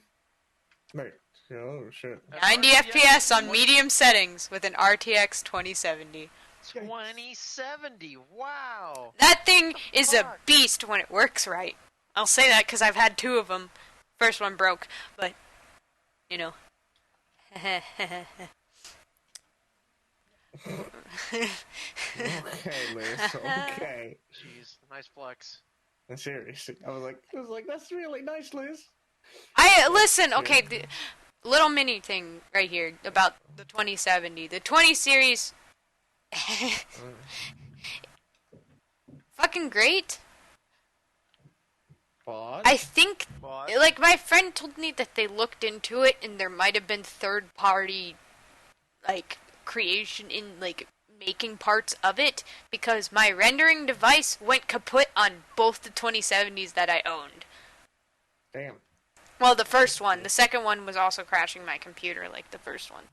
Wait. Oh, shit. 90 FPS on medium settings with an RTX 2070. 2070. Wow. That thing is a beast when it works right. I'll say that because I've had 2 of them. First one broke, but, you know. Okay, Liz. Okay. Jeez, nice flex. Seriously, I was like, that's really nice, Liz. Listen, okay, the little mini thing right here about the 2070. The 20 series, fucking great. But I think, But like, my friend told me that they looked into it and there might have been third-party, like, creation in, like, making parts of it because my rendering device went kaput on both the 2070s that I owned. damn. Well, the first one. The second one was also crashing my computer, like the first one.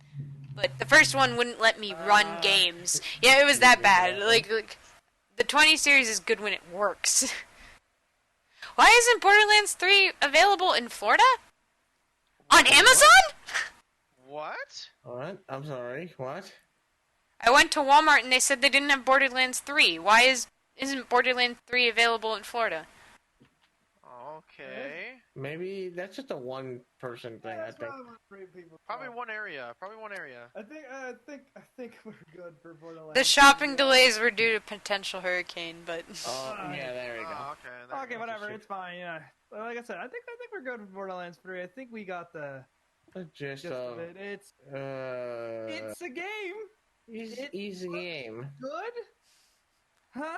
But the first one wouldn't let me run games. Yeah, it was that bad. Like, the 20 series is good when it works. Why isn't Borderlands 3 available in Florida? On Amazon? what? What? I'm sorry. What? I went to Walmart and they said they didn't have Borderlands 3. Why isn't Borderlands 3 available in Florida? Okay. Maybe that's just a one-person thing. I think. Probably one area. I think we're good for Borderlands. The shopping delays were due to potential hurricane, but Oh, yeah, there we go. Oh, okay. there we Okay, go. whatever. It's fine. Yeah, like I said, I think we're good with Borderlands 3. I think we got the Just gist of it. It's a game. easy game. Good, huh?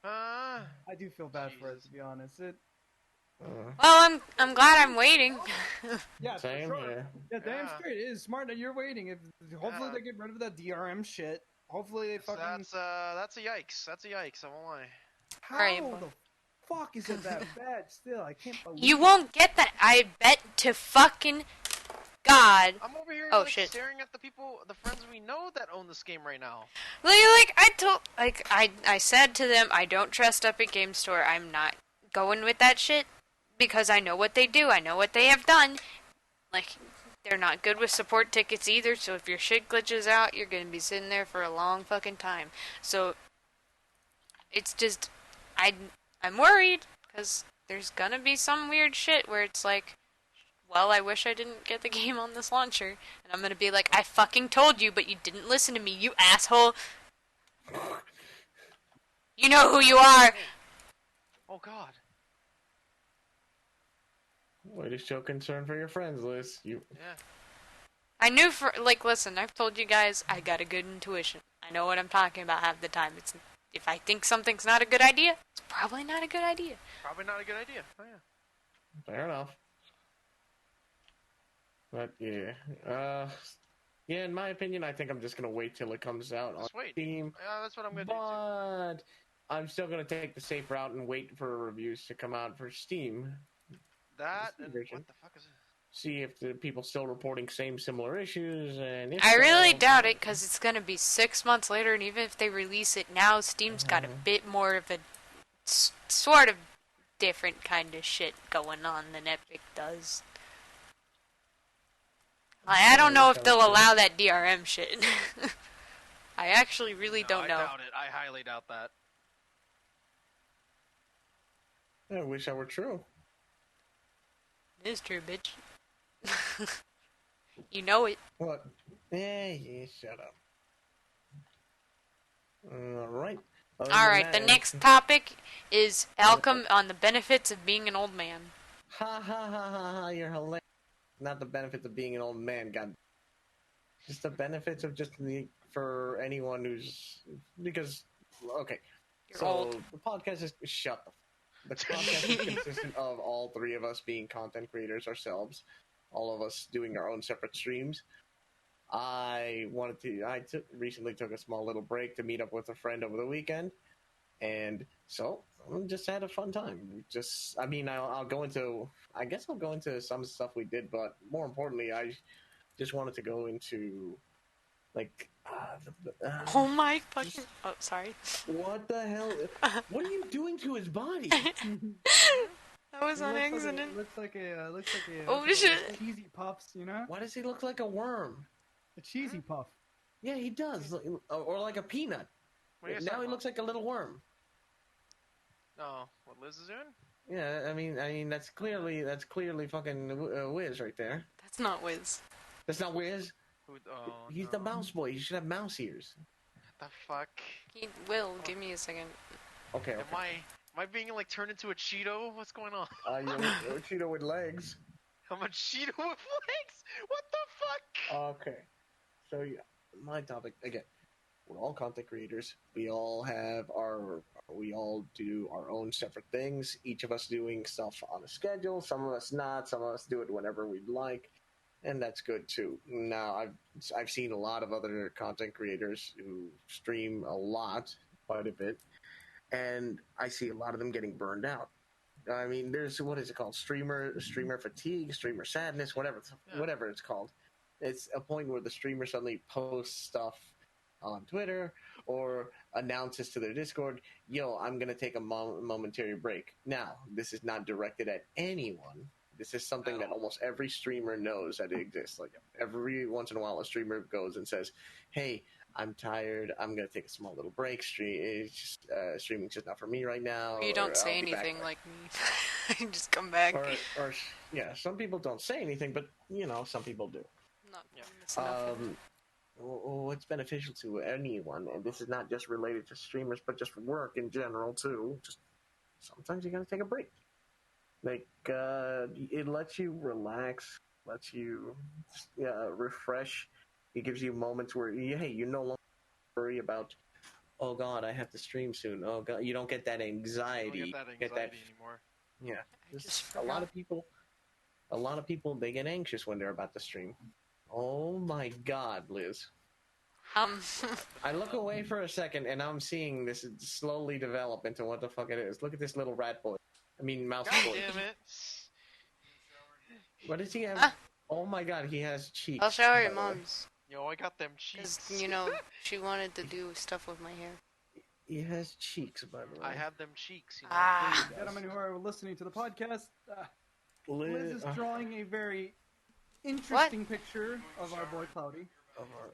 Uh, I do feel bad for it, to be honest. well, I'm glad I'm waiting. Yeah, Same for sure. here. Yeah, damn Yeah. straight. It is smart that you're waiting. Hopefully Yeah. they get rid of that DRM shit. Hopefully they fucking. that's a yikes. That's a yikes. I won't lie. How Right, the fuck is it that bad? Still, I can't believe. You won't get that. I bet to fucking God. I'm over here Oh, shit. staring at the friends we know that own this game right now. I said to them, I don't trust Epic Game Store. I'm not going with that shit because I know what they do. I know what they have done. Like, they're not good with support tickets either. So if your shit glitches out, you're gonna be sitting there for a long fucking time. So it's just, I'm worried because there's gonna be some weird shit where it's like, well, I wish I didn't get the game on this launcher. And I'm gonna be like, I fucking told you, but you didn't listen to me, you asshole. You know who you are. Oh God. Way to show concern for your friends, Liz. Yeah. I knew listen, I've told you guys I got a good intuition. I know what I'm talking about half the time. If I think something's not a good idea, it's probably not a good idea. Probably not a good idea. Oh, yeah. Fair enough. But yeah, yeah. In my opinion, I think I'm just gonna wait till it comes out on Steam. Yeah, that's what I'm gonna do But I'm still gonna take the safe route and wait for reviews to come out for Steam. That Steam and version. what the fuck is it? See if the people still reporting similar issues, and if I really so, doubt it because it's gonna be 6 months later, and even if they release it now, Steam's got a bit more of a sort of different kind of shit going on than Epic does. I don't know if they'll allow that DRM shit. I actually really don't know. I doubt it. I highly doubt that. I wish that were true. It is true, bitch. You know it. What? Yeah, shut up. Alright. Alright, the next topic is Alchem on the benefits of being an old man. Ha ha ha ha ha, you're hilarious. Not the benefits of being an old man, god. Just the benefits of for anyone who's, because, okay. You're old. The podcast is, shut the podcast is consistent of all three of us being content creators ourselves. All of us doing our own separate streams. I recently took a small little break to meet up with a friend over the weekend, and so I just had a fun time. I'll go into some stuff we did, but more importantly, I just wanted to go into Oh my fucking! Oh, sorry. What the hell? What are you doing to his body? That was on accident. Looks like a Oh shit! cheesy puffs, you know? Why does he look like a worm? A cheesy puff. Yeah, he does, or like a peanut. Now he looks like a little worm. Oh, what Liz is doing? Yeah, I mean that's clearly fucking Wiz right there. That's not Wiz. That's not Wiz. He's no. the mouse boy. He should have mouse ears. What the fuck? He will. Give me a second. Okay. Am I being turned into a Cheeto? What's going on? You're a Cheeto with legs. I'm a Cheeto with legs? What the fuck? Okay. So yeah, my topic again. We're all content creators. We all do our own separate things. Each of us doing stuff on a schedule. Some of us not. Some of us do it whenever we'd like, and that's good too. Now I've seen a lot of other content creators who stream quite a bit, and I see a lot of them getting burned out. I mean, there's, what is it called? Streamer fatigue, streamer sadness, whatever it's called. It's a point where the streamer suddenly posts stuff on Twitter or announces to their Discord, yo, I'm going to take a momentary break. Now, this is not directed at anyone. This is something that almost every streamer knows that it exists. Like, every once in a while, a streamer goes and says, hey, I'm tired. I'm going to take a small little break. Streaming's just not for me right now. You don't say anything like me. I just come back. Or yeah, some people don't say anything, but, some people do. What's beneficial to anyone, and this is not just related to streamers, but just work in general, too. Just sometimes you got to take a break. It lets you relax, lets you refresh. It gives you moments where, you no longer worry about, oh God, I have to stream soon. Oh God, you don't get that anxiety. You don't get that anxiety anymore. Yeah, a lot of people, they get anxious when they're about to stream. Oh my God, Liz. I look away for a second and I'm seeing this slowly develop into what the fuck it is. Look at this little mouse boy. God damn it. What does he have? Oh my God, he has cheeks. I'll show her your mom's. Yo, I got them cheeks. She wanted to do stuff with my hair. He has cheeks, by the way. I have them cheeks. Gentlemen who are listening to the podcast, Liz is drawing a very interesting picture of our boy Cloudy.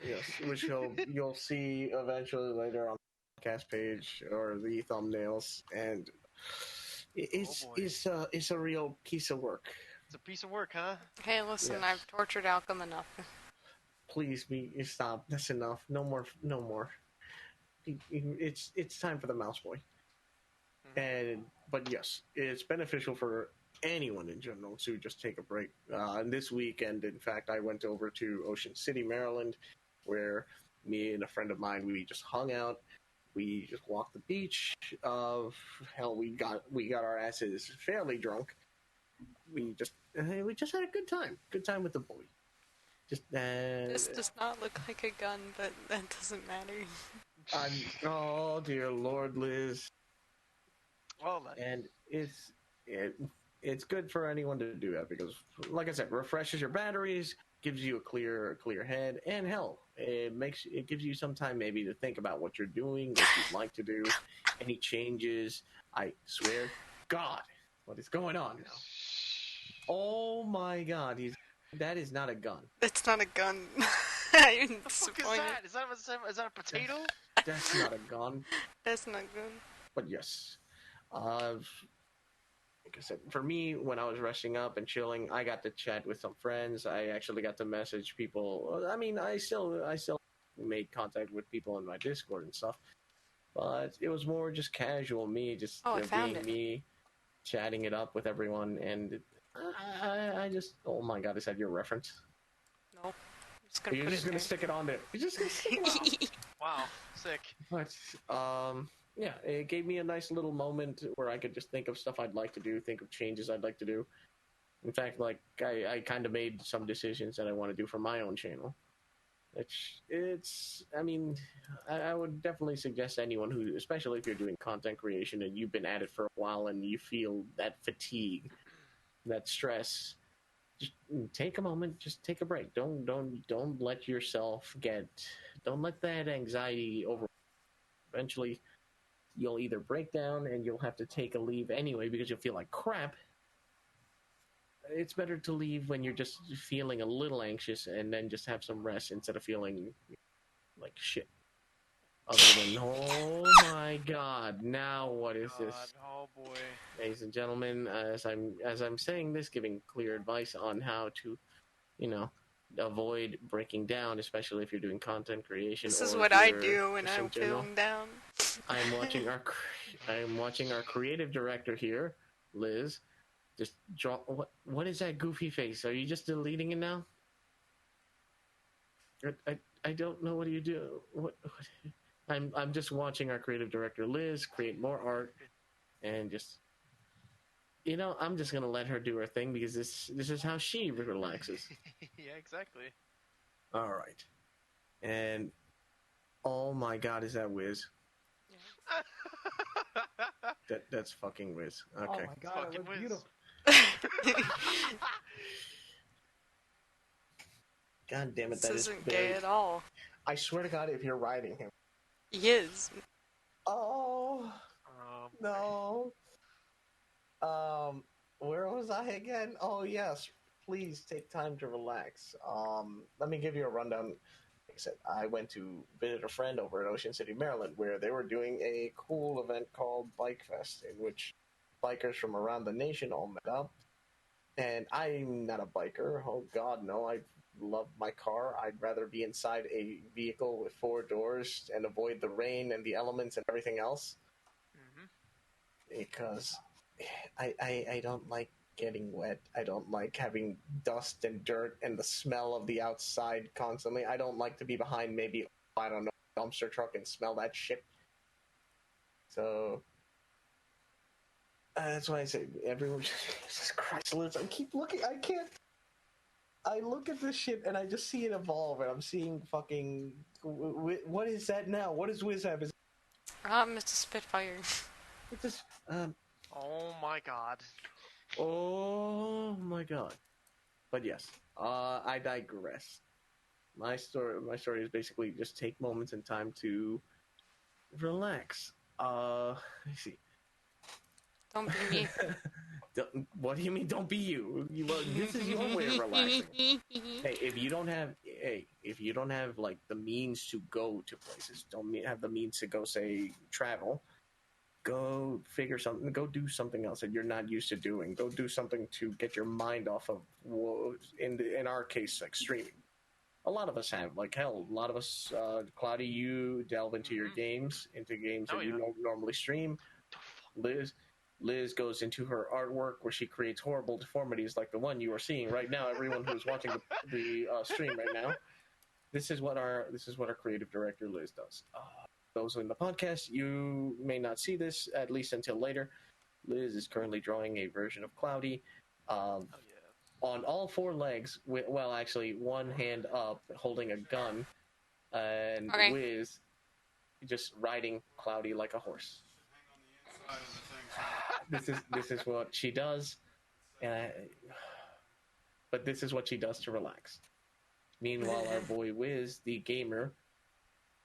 Yes, which you'll see eventually later on the podcast page or the thumbnails, and it's a real piece of work. It's a piece of work, huh? Hey, listen, Yes. I've tortured Alchem enough. Please, stop. That's enough. No more. It's time for the mouse boy. But yes, it's beneficial for anyone in general to just take a break. And this weekend, in fact, I went over to Ocean City, Maryland, where me and a friend of mine, we just hung out. We just walked the beach. Hell, we got our asses fairly drunk. We just had a good time. Good time with the boy. This does not look like a gun, but that doesn't matter. Oh dear Lord, Liz. Well, And it's good for anyone to do that because, like I said, refreshes your batteries, gives you a clear head, and hell, it gives you some time maybe to think about what you're doing, what you'd like to do, any changes. I swear, God, what is going on now? Oh my God, that is not a gun. It's not a gun. I'm the fuck disappointed. is that? Is that a potato? That's not a gun. That's not good. But yes, like I said, for me, when I was resting up and chilling, I got to chat with some friends. I actually got to message people. I mean, I still made contact with people in my Discord and stuff, but it was more just casual. Me just being me, chatting it up with everyone, and I just, oh my God, is that your reference? No. You're just gonna stick it on there. You're just gonna stick it on. Wow, sick. But yeah, it gave me a nice little moment where I could just think of stuff I'd like to do, think of changes I'd like to do. In fact, like I kind of made some decisions that I want to do for my own channel. I mean, I would definitely suggest anyone who, especially if you're doing content creation and you've been at it for a while and you feel that fatigue, that stress, just take a moment, just take a break. Don't let yourself don't let that anxiety over. Eventually, you'll either break down and you'll have to take a leave anyway because you'll feel like crap. It's better to leave when you're just feeling a little anxious and then just have some rest instead of feeling like shit. Other than, oh my God, now what is this? Oh boy. Ladies and gentlemen, as I'm saying this, giving clear advice on how to, avoid breaking down, especially if you're doing content creation. This is what I do when I'm feeling down. I'm watching our creative director here, Liz. Just draw. What is that goofy face? Are you just deleting it now? I don't know. What do you do? What? I'm just watching our creative director Liz create more art, and just I'm just gonna let her do her thing because this is how she relaxes. Yeah, exactly. All right, and oh my God, is that Wiz? That's fucking Wiz. Okay. Oh my God, it looks beautiful. God damn it, This isn't gay at all. I swear to God, if you're riding him. He is. Oh, no. Where was I again? Oh, yes. Please take time to relax. Let me give you a rundown. Like I said, I went to visit a friend over at Ocean City, Maryland, where they were doing a cool event called Bike Fest, in which bikers from around the nation all met up. And I'm not a biker. Oh, God, no. I love my car. I'd rather be inside a vehicle with 4 doors and avoid the rain and the elements and everything else. Mm-hmm. Because I don't like getting wet. I don't like having dust and dirt and the smell of the outside constantly. I don't like to be behind maybe, I don't know, a dumpster truck and smell that shit. So that's why I say everyone. Jesus Christ, Liz! I keep looking. I can't. I look at this shit and I just see it evolve, and I'm seeing fucking. What is that now? What does Wiz have? Mr. Spitfire. It's just. Oh my God. Oh my God. But yes, I digress. My story is basically just take moments in time to relax. Let's see. Don't be me. What do you mean? Don't be you. This is your way of relaxing. Hey, if you don't have like the means to go to places, don't have the means to go, say, travel. Go figure something. Go do something else that you're not used to doing. Go do something to get your mind off of. In our case, like streaming. A lot of us have, like hell. A lot of us, Cloudy, you delve into your games, that you normally stream. Liz, Liz goes into her artwork where she creates horrible deformities like the one you are seeing right now. Everyone who's watching the stream right now, this is what our creative director Liz does. Those in the podcast, you may not see this at least until later. Liz is currently drawing a version of Cloudy. On all four legs, well, actually, one hand up, holding a gun, and Wiz just riding Cloudy like a horse. This is what she does, but this is what she does to relax. Meanwhile, our boy Wiz, the gamer,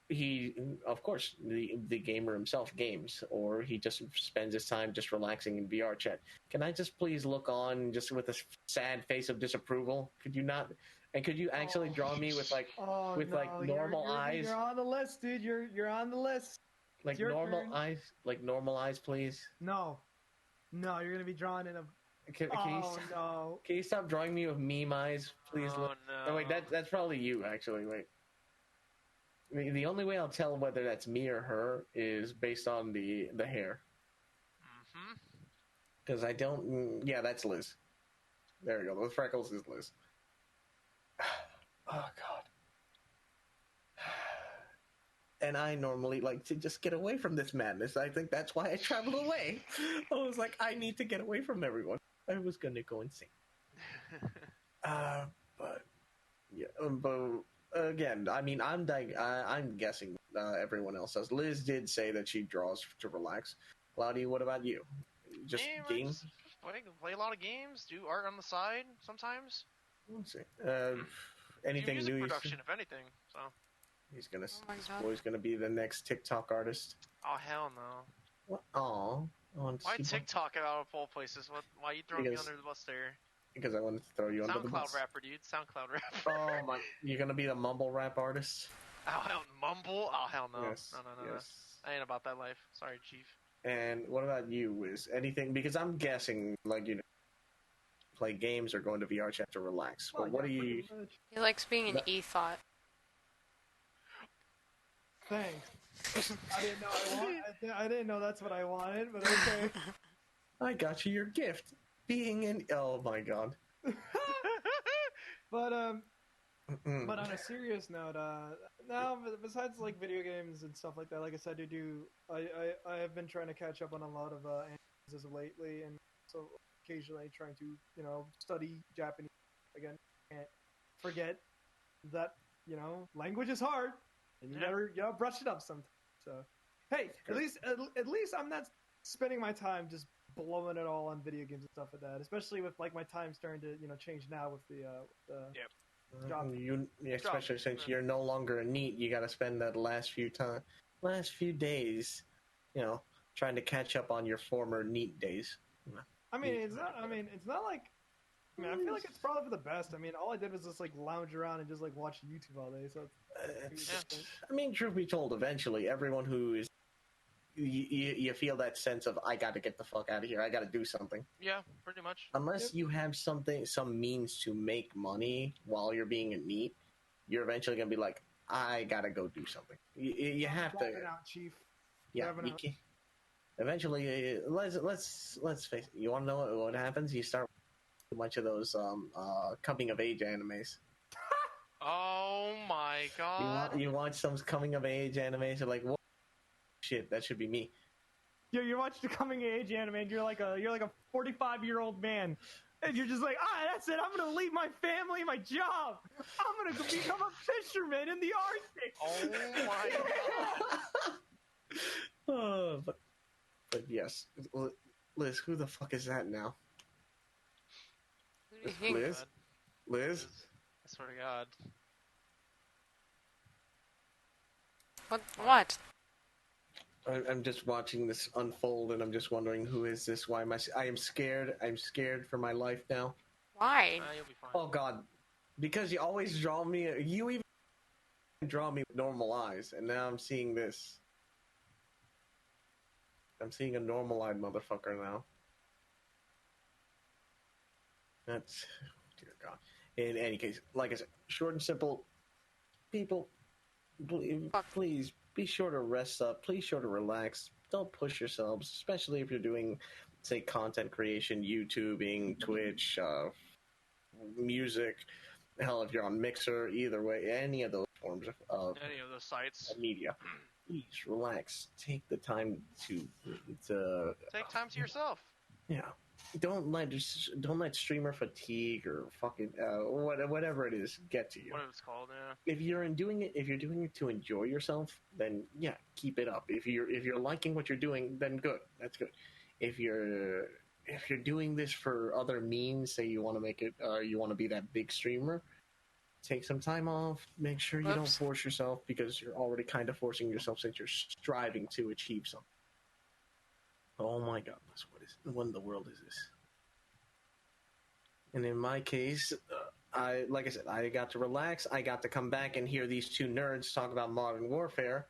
he, of course, the gamer himself games, or he just spends his time just relaxing in VR chat. Can I just please look on just with a sad face of disapproval? Could you not? And could you actually draw me with like normal eyes? You're on the list, dude. You're on the list. Like normal eyes, please. No, you're gonna be drawn in a. Can you stop drawing me with meme eyes, please? Oh, no. Oh, wait, that's probably you, actually. Wait. I mean, the only way I'll tell whether that's me or her is based on the hair. Mm-hmm. Because I don't... Yeah, that's Liz. There we go. Those freckles is Liz. Oh, God. And I normally like to just get away from this madness. I think that's why I traveled away. I was like, I need to get away from everyone. I was going to go insane. But again, I mean, I'm guessing everyone else does. Liz did say that she draws to relax. Cloudy, what about you? Just games? Play a lot of games. Do art on the side sometimes. Let's see. Anything music new? Production, if anything. So he's gonna. This boy's gonna be the next TikTok artist. Oh hell no! What? Aw. Why TikTok out of all places? Why are you throwing me under the bus there? Because I wanted to throw you under the bus. SoundCloud rapper, dude. SoundCloud rapper. Oh my! You're gonna be the mumble rap artist? Oh hell, mumble? Oh hell no! Yes. No. I ain't about that life. Sorry, Chief. And what about you, Wiz? Anything? Because I'm guessing, like, you know, play games or go into VR chat to relax. But what do you? He likes being an e-thought. Thanks. I didn't know that's what I wanted, but okay. I got you your gift. Being an... Oh my god. But on a serious note, now besides like video games and stuff like that, like I said, I have been trying to catch up on a lot of animes as of lately, and so occasionally trying to study Japanese again. Can't forget that language is hard, and you gotta brush it up sometimes. So hey, at least I'm not spending my time just blowing it all on video games and stuff like that. Especially with like my time starting to change now with the job. Especially since you're no longer a NEET, you got to spend that last few days, trying to catch up on your former NEET days. I mean, it's not like. I feel like it's probably for the best. I mean, all I did was just like lounge around and just like watch YouTube all day. So, I mean, truth be told, eventually, everyone who is, you feel that sense of I got to get the fuck out of here. I got to do something. Yeah, pretty much. Unless you have some means to make money while you're being a NEET, you're eventually gonna be like, I gotta go do something. You have to. Out, Chief. Yeah, you can. Eventually, let's face it. You want to know what happens? You start a bunch of those coming of age animes. Oh my god! You watch some coming of age animes. You're like, what? Shit, that should be me. You watch the coming of age anime, and you're like a 45-year-old man, and you're just like, that's it. I'm gonna leave my family, my job. I'm gonna become a fisherman in the Arctic. Oh my god! But yes, Liz, who the fuck is that now? Who do you think? Liz? I swear to God. What? I'm just watching this unfold, and I'm just wondering, who is this? Why am I am scared. I'm scared for my life now. Why? You'll be fine. Oh God, because you always draw me. You even draw me with normal eyes, and now I'm seeing this. I'm seeing a normal-eyed motherfucker now. That's, dear God. In any case, like I said, short and simple. People, please be sure to rest up. Please sure to relax. Don't push yourselves, especially if you're doing say, content creation, YouTubing, Twitch, music. Hell, if you're on Mixer, either way, any of those forms of Any of those sites. media, please relax. Take the time to Take time to yourself. yeah. Don't let streamer fatigue or fucking whatever it is get to you. What it's called, yeah. If you're doing it to enjoy yourself, then yeah, keep it up. If you're liking what you're doing, then good. That's good. If you're doing this for other means, say you want to make it, you want to be that big streamer, take some time off. Make sure you don't force yourself, because you're already kind of forcing yourself since you're striving to achieve something. Oh my God, what in the world is this? And in my case, like I said, I got to relax. I got to come back and hear these two nerds talk about Modern Warfare.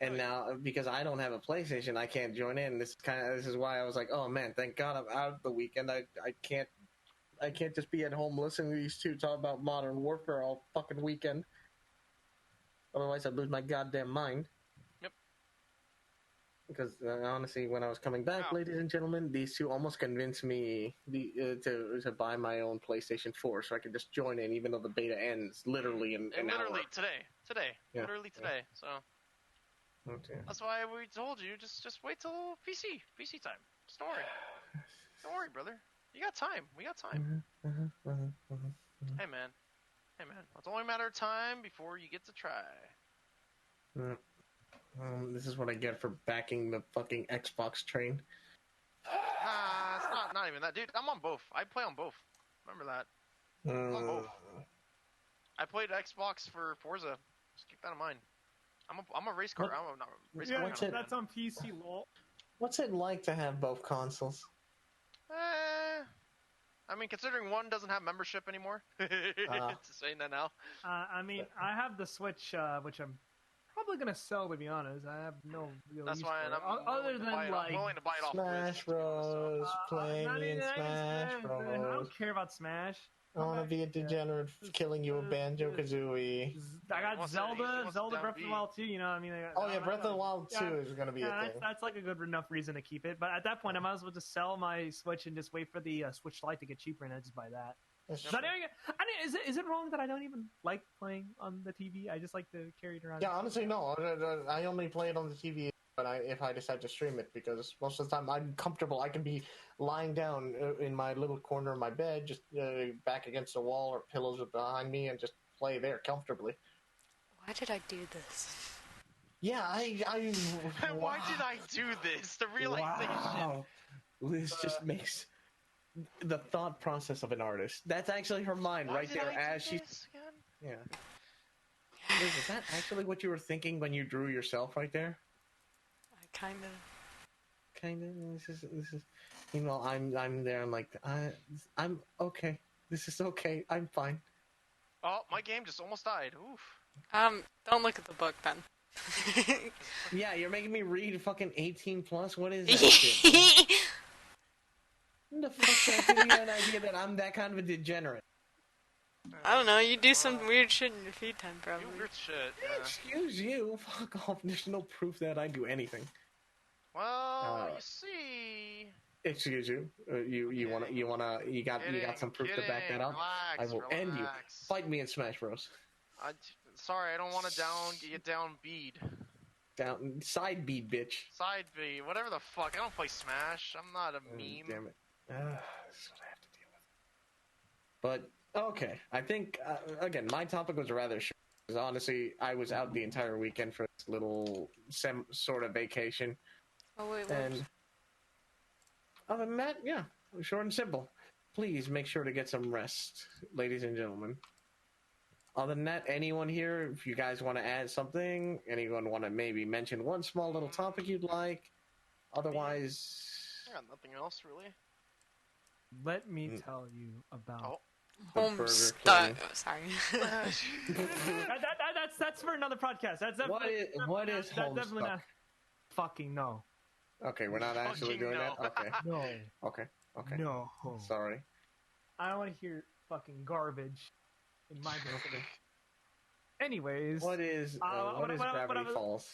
And now, because I don't have a PlayStation, I can't join in. This is why I was like, oh man, thank God I'm out the weekend. I can't just be at home listening to these two talk about Modern Warfare all fucking weekend. Otherwise, I'd lose my goddamn mind. Yep. Because honestly, when I was coming back, ladies and gentlemen, these two almost convinced me to buy my own PlayStation 4 so I could just join in, even though the beta ends literally in an hour. Today. Yeah. Literally today. So. Okay. That's why we told you, just wait till PC time. Just don't worry. Don't worry, brother. You got time. We got time. Hey, man. It's only a matter of time before you get to try. This is what I get for backing the fucking Xbox train. Nah, it's not even that. Dude, I'm on both. I play on both. Remember that. I'm on both. I played Xbox for Forza. Just keep that in mind. I'm a race car. I'm not a race car. Yeah, that's on PC, lol. What's it like to have both consoles? I mean, considering one doesn't have membership anymore, just saying that now. I mean, I have the Switch, which I'm probably gonna sell, to be honest. I have no real That's use why for it. I'm Other than I'm willing to buy it off Smash Bros. Playing in Smash Bros. I don't care about Smash. I want to be a degenerate killing you with Banjo-Kazooie. I got Zelda Breath of the Wild 2, you know, I mean... Breath of the Wild 2 is going to be a thing. That's like a good enough reason to keep it, but at that point, I might as well just sell my Switch and just wait for the Switch Lite to get cheaper, and I just buy that. Is it wrong that I don't even like playing on the TV? I just like to carry it around. Yeah, honestly, no. I only play it on the TV if I decide to stream it, because most of the time I'm comfortable. I can be lying down in my little corner of my bed, just back against the wall, or pillows behind me, and just play there comfortably. Why did I do this? Yeah, I Why did I do this? The realization. Wow. This just makes the thought process of an artist. That's actually her mind right there as she. Yeah. Liz, is that actually what you were thinking when you drew yourself right there? Kind of. This is. You know, I'm there. I'm like, I'm okay. This is okay. I'm fine. Oh, my game just almost died. Oof. Don't look at the book then. Yeah, you're making me read fucking 18 plus. What is that shit? When the fuck did I give you an idea that I'm that kind of a degenerate? I don't know. You do some weird shit in your free time, probably. Weird shit. Yeah. Excuse you. Fuck off. There's no proof that I do anything. Well, you see. Excuse you. You got some proof to back that up. I will end you. Fight me in Smash Bros. Sorry, I don't want to get down bead. Down side bead, bitch. Side bead, whatever the fuck. I don't play Smash. I'm not a meme. Damn it. This is what I have to deal with. But okay, I think again, my topic was rather short. Because honestly, I was out the entire weekend for this little sort of vacation. Oh wait, and other than that, yeah, short and simple. Please make sure to get some rest, ladies and gentlemen. Other than that, anyone here, if you guys want to add something, anyone want to maybe mention one small little topic you'd like? Otherwise, I got nothing else really. Let me tell you about Homestuck. Oh, sorry. that's for another podcast. What is definitely not. Fucking no. Okay, we're not actually doing that. Okay. No. Okay. No. Sorry. I don't want to hear fucking garbage in my building. Anyways, what is Gravity Falls?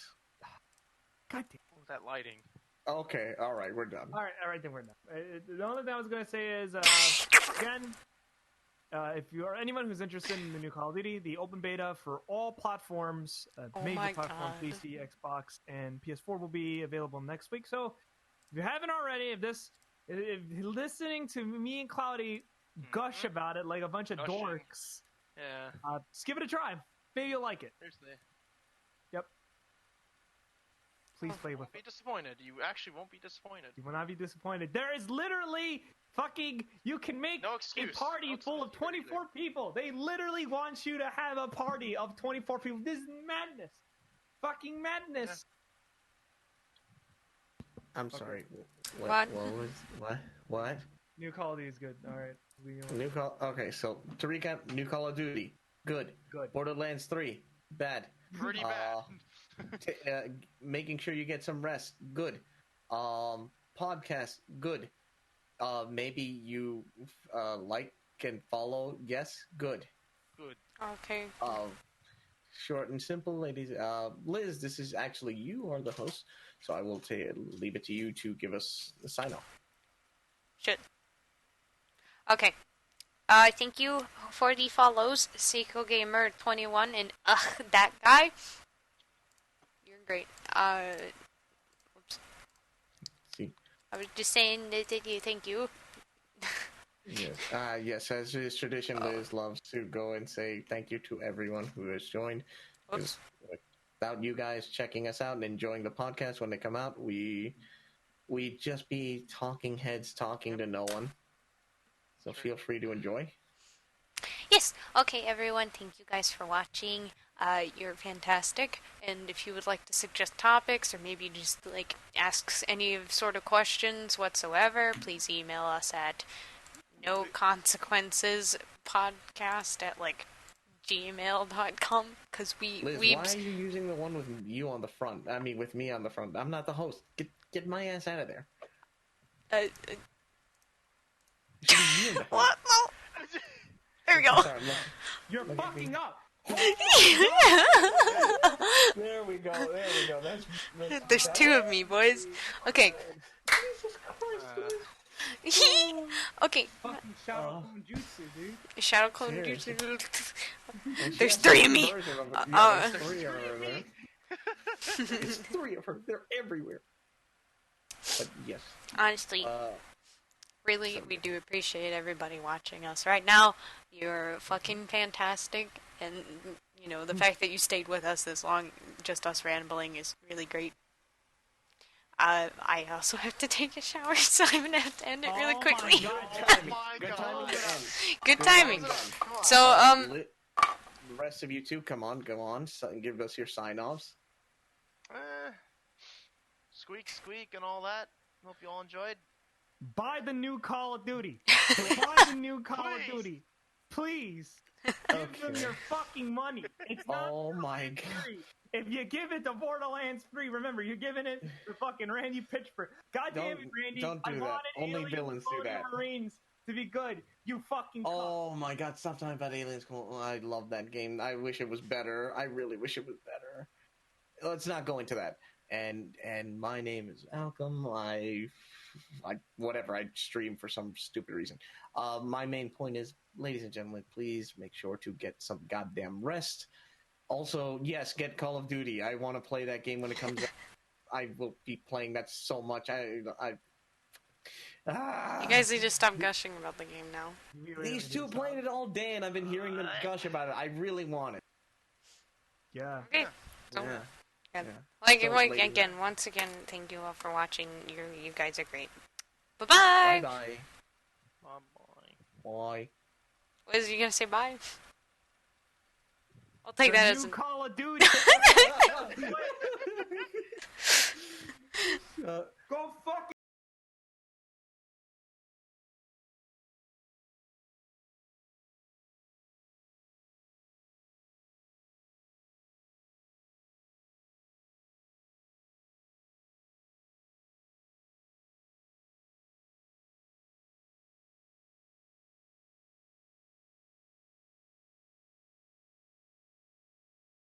God damn. That lighting. Okay, all right, we're done. All right, then we're done. The only thing I was gonna say is, again, if you are anyone who's interested in the new Call of Duty, the open beta for all platforms, Oh major my platforms, God. PC, Xbox, and PS4 will be available next week. So if you haven't already, if you're listening to me and Cloudy gush about it like a bunch of Gushing. dorks, Yeah. just give it a try. Maybe you'll like it. Seriously. Yep. Please play You with won't be disappointed. You actually won't be disappointed. You will not be disappointed. There is literally you can make No a excuse. party No full of excuse for it 24 people. They literally want you to have a party of 24 people. This is madness. Fucking madness. I'm sorry. What? What? New Call of Duty is good. All right. New Call. Okay, so to recap, New Call of Duty, good. Good. Borderlands 3, bad. Pretty bad. Making sure you get some rest, good. Podcast, good. Maybe you like and follow, yes, good. Good. Okay. Short and simple, ladies. Liz, this is actually you are the host, so I will leave it to you to give us the sign off. Shit. Okay. Thank you for the follows, Seiko Gamer 21 and that guy. You're great. Whoops. See. I was just saying that thank you. Yes. Yes, as is tradition, Liz loves to go and say thank you to everyone who has joined. Whoops. Without you guys checking us out and enjoying the podcast when they come out, we'd just be talking heads talking to no one. So feel free to enjoy. Yes. Okay, everyone. Thank you guys for watching. You're fantastic. And if you would like to suggest topics or maybe just like ask any sort of questions whatsoever, please email us at noconsequencespodcast@gmail.com because Liz, why are you using the one with you on the front? I mean, with me on the front. I'm not the host. Get my ass out of there. It should be you in the front. What? No. There we go. Sorry, look. You're fucking up. There we go. That's There's two of me, boys. Okay. Jesus Christ. Okay. Fucking Shadow Clone Jutsu, dude. Shadow Clone Seriously. There's three of me. There's three of her there. There's three of her. They're everywhere. But yes. Honestly, really, we do appreciate everybody watching us right now. You're fucking fantastic, and you know the fact that you stayed with us this long, just us rambling, is really great. I also have to take a shower, so I'm gonna have to end it really quickly. Good timing. Good timing. So, The rest of you two, go on, give us your sign-offs. Squeak, and all that. Hope you all enjoyed. Buy the new Call of Duty. Buy the new Call of Duty. Please. Give them your fucking money. It's not my God. free. If you give it to Borderlands 3, remember, you're giving it to fucking Randy Pitchford. God damn it, Randy. Don't do I that. wanted Only Alien villains do Colonial that. Marines to be good. You fucking Oh my God, stop talking about Aliens. I love that game. I wish it was better. I really wish it was better. Let's not go into that. And my name is Malcolm. I stream for some stupid reason. My main point is, ladies and gentlemen, please make sure to get some goddamn rest. Also, yes, get Call of Duty. I want to play that game when it comes out. I will be playing that so much. you guys need to stop gushing about the game now. These two played it all day, and I've been hearing them gush about it. I really want it. Yeah. Okay. So, Yeah. yeah. So, Once again, thank you all for watching. You guys are great. Bye-bye. Bye-bye. Bye-bye. Bye. What is you gonna say? Bye. I'll take that as new Call of Duty. Go fuck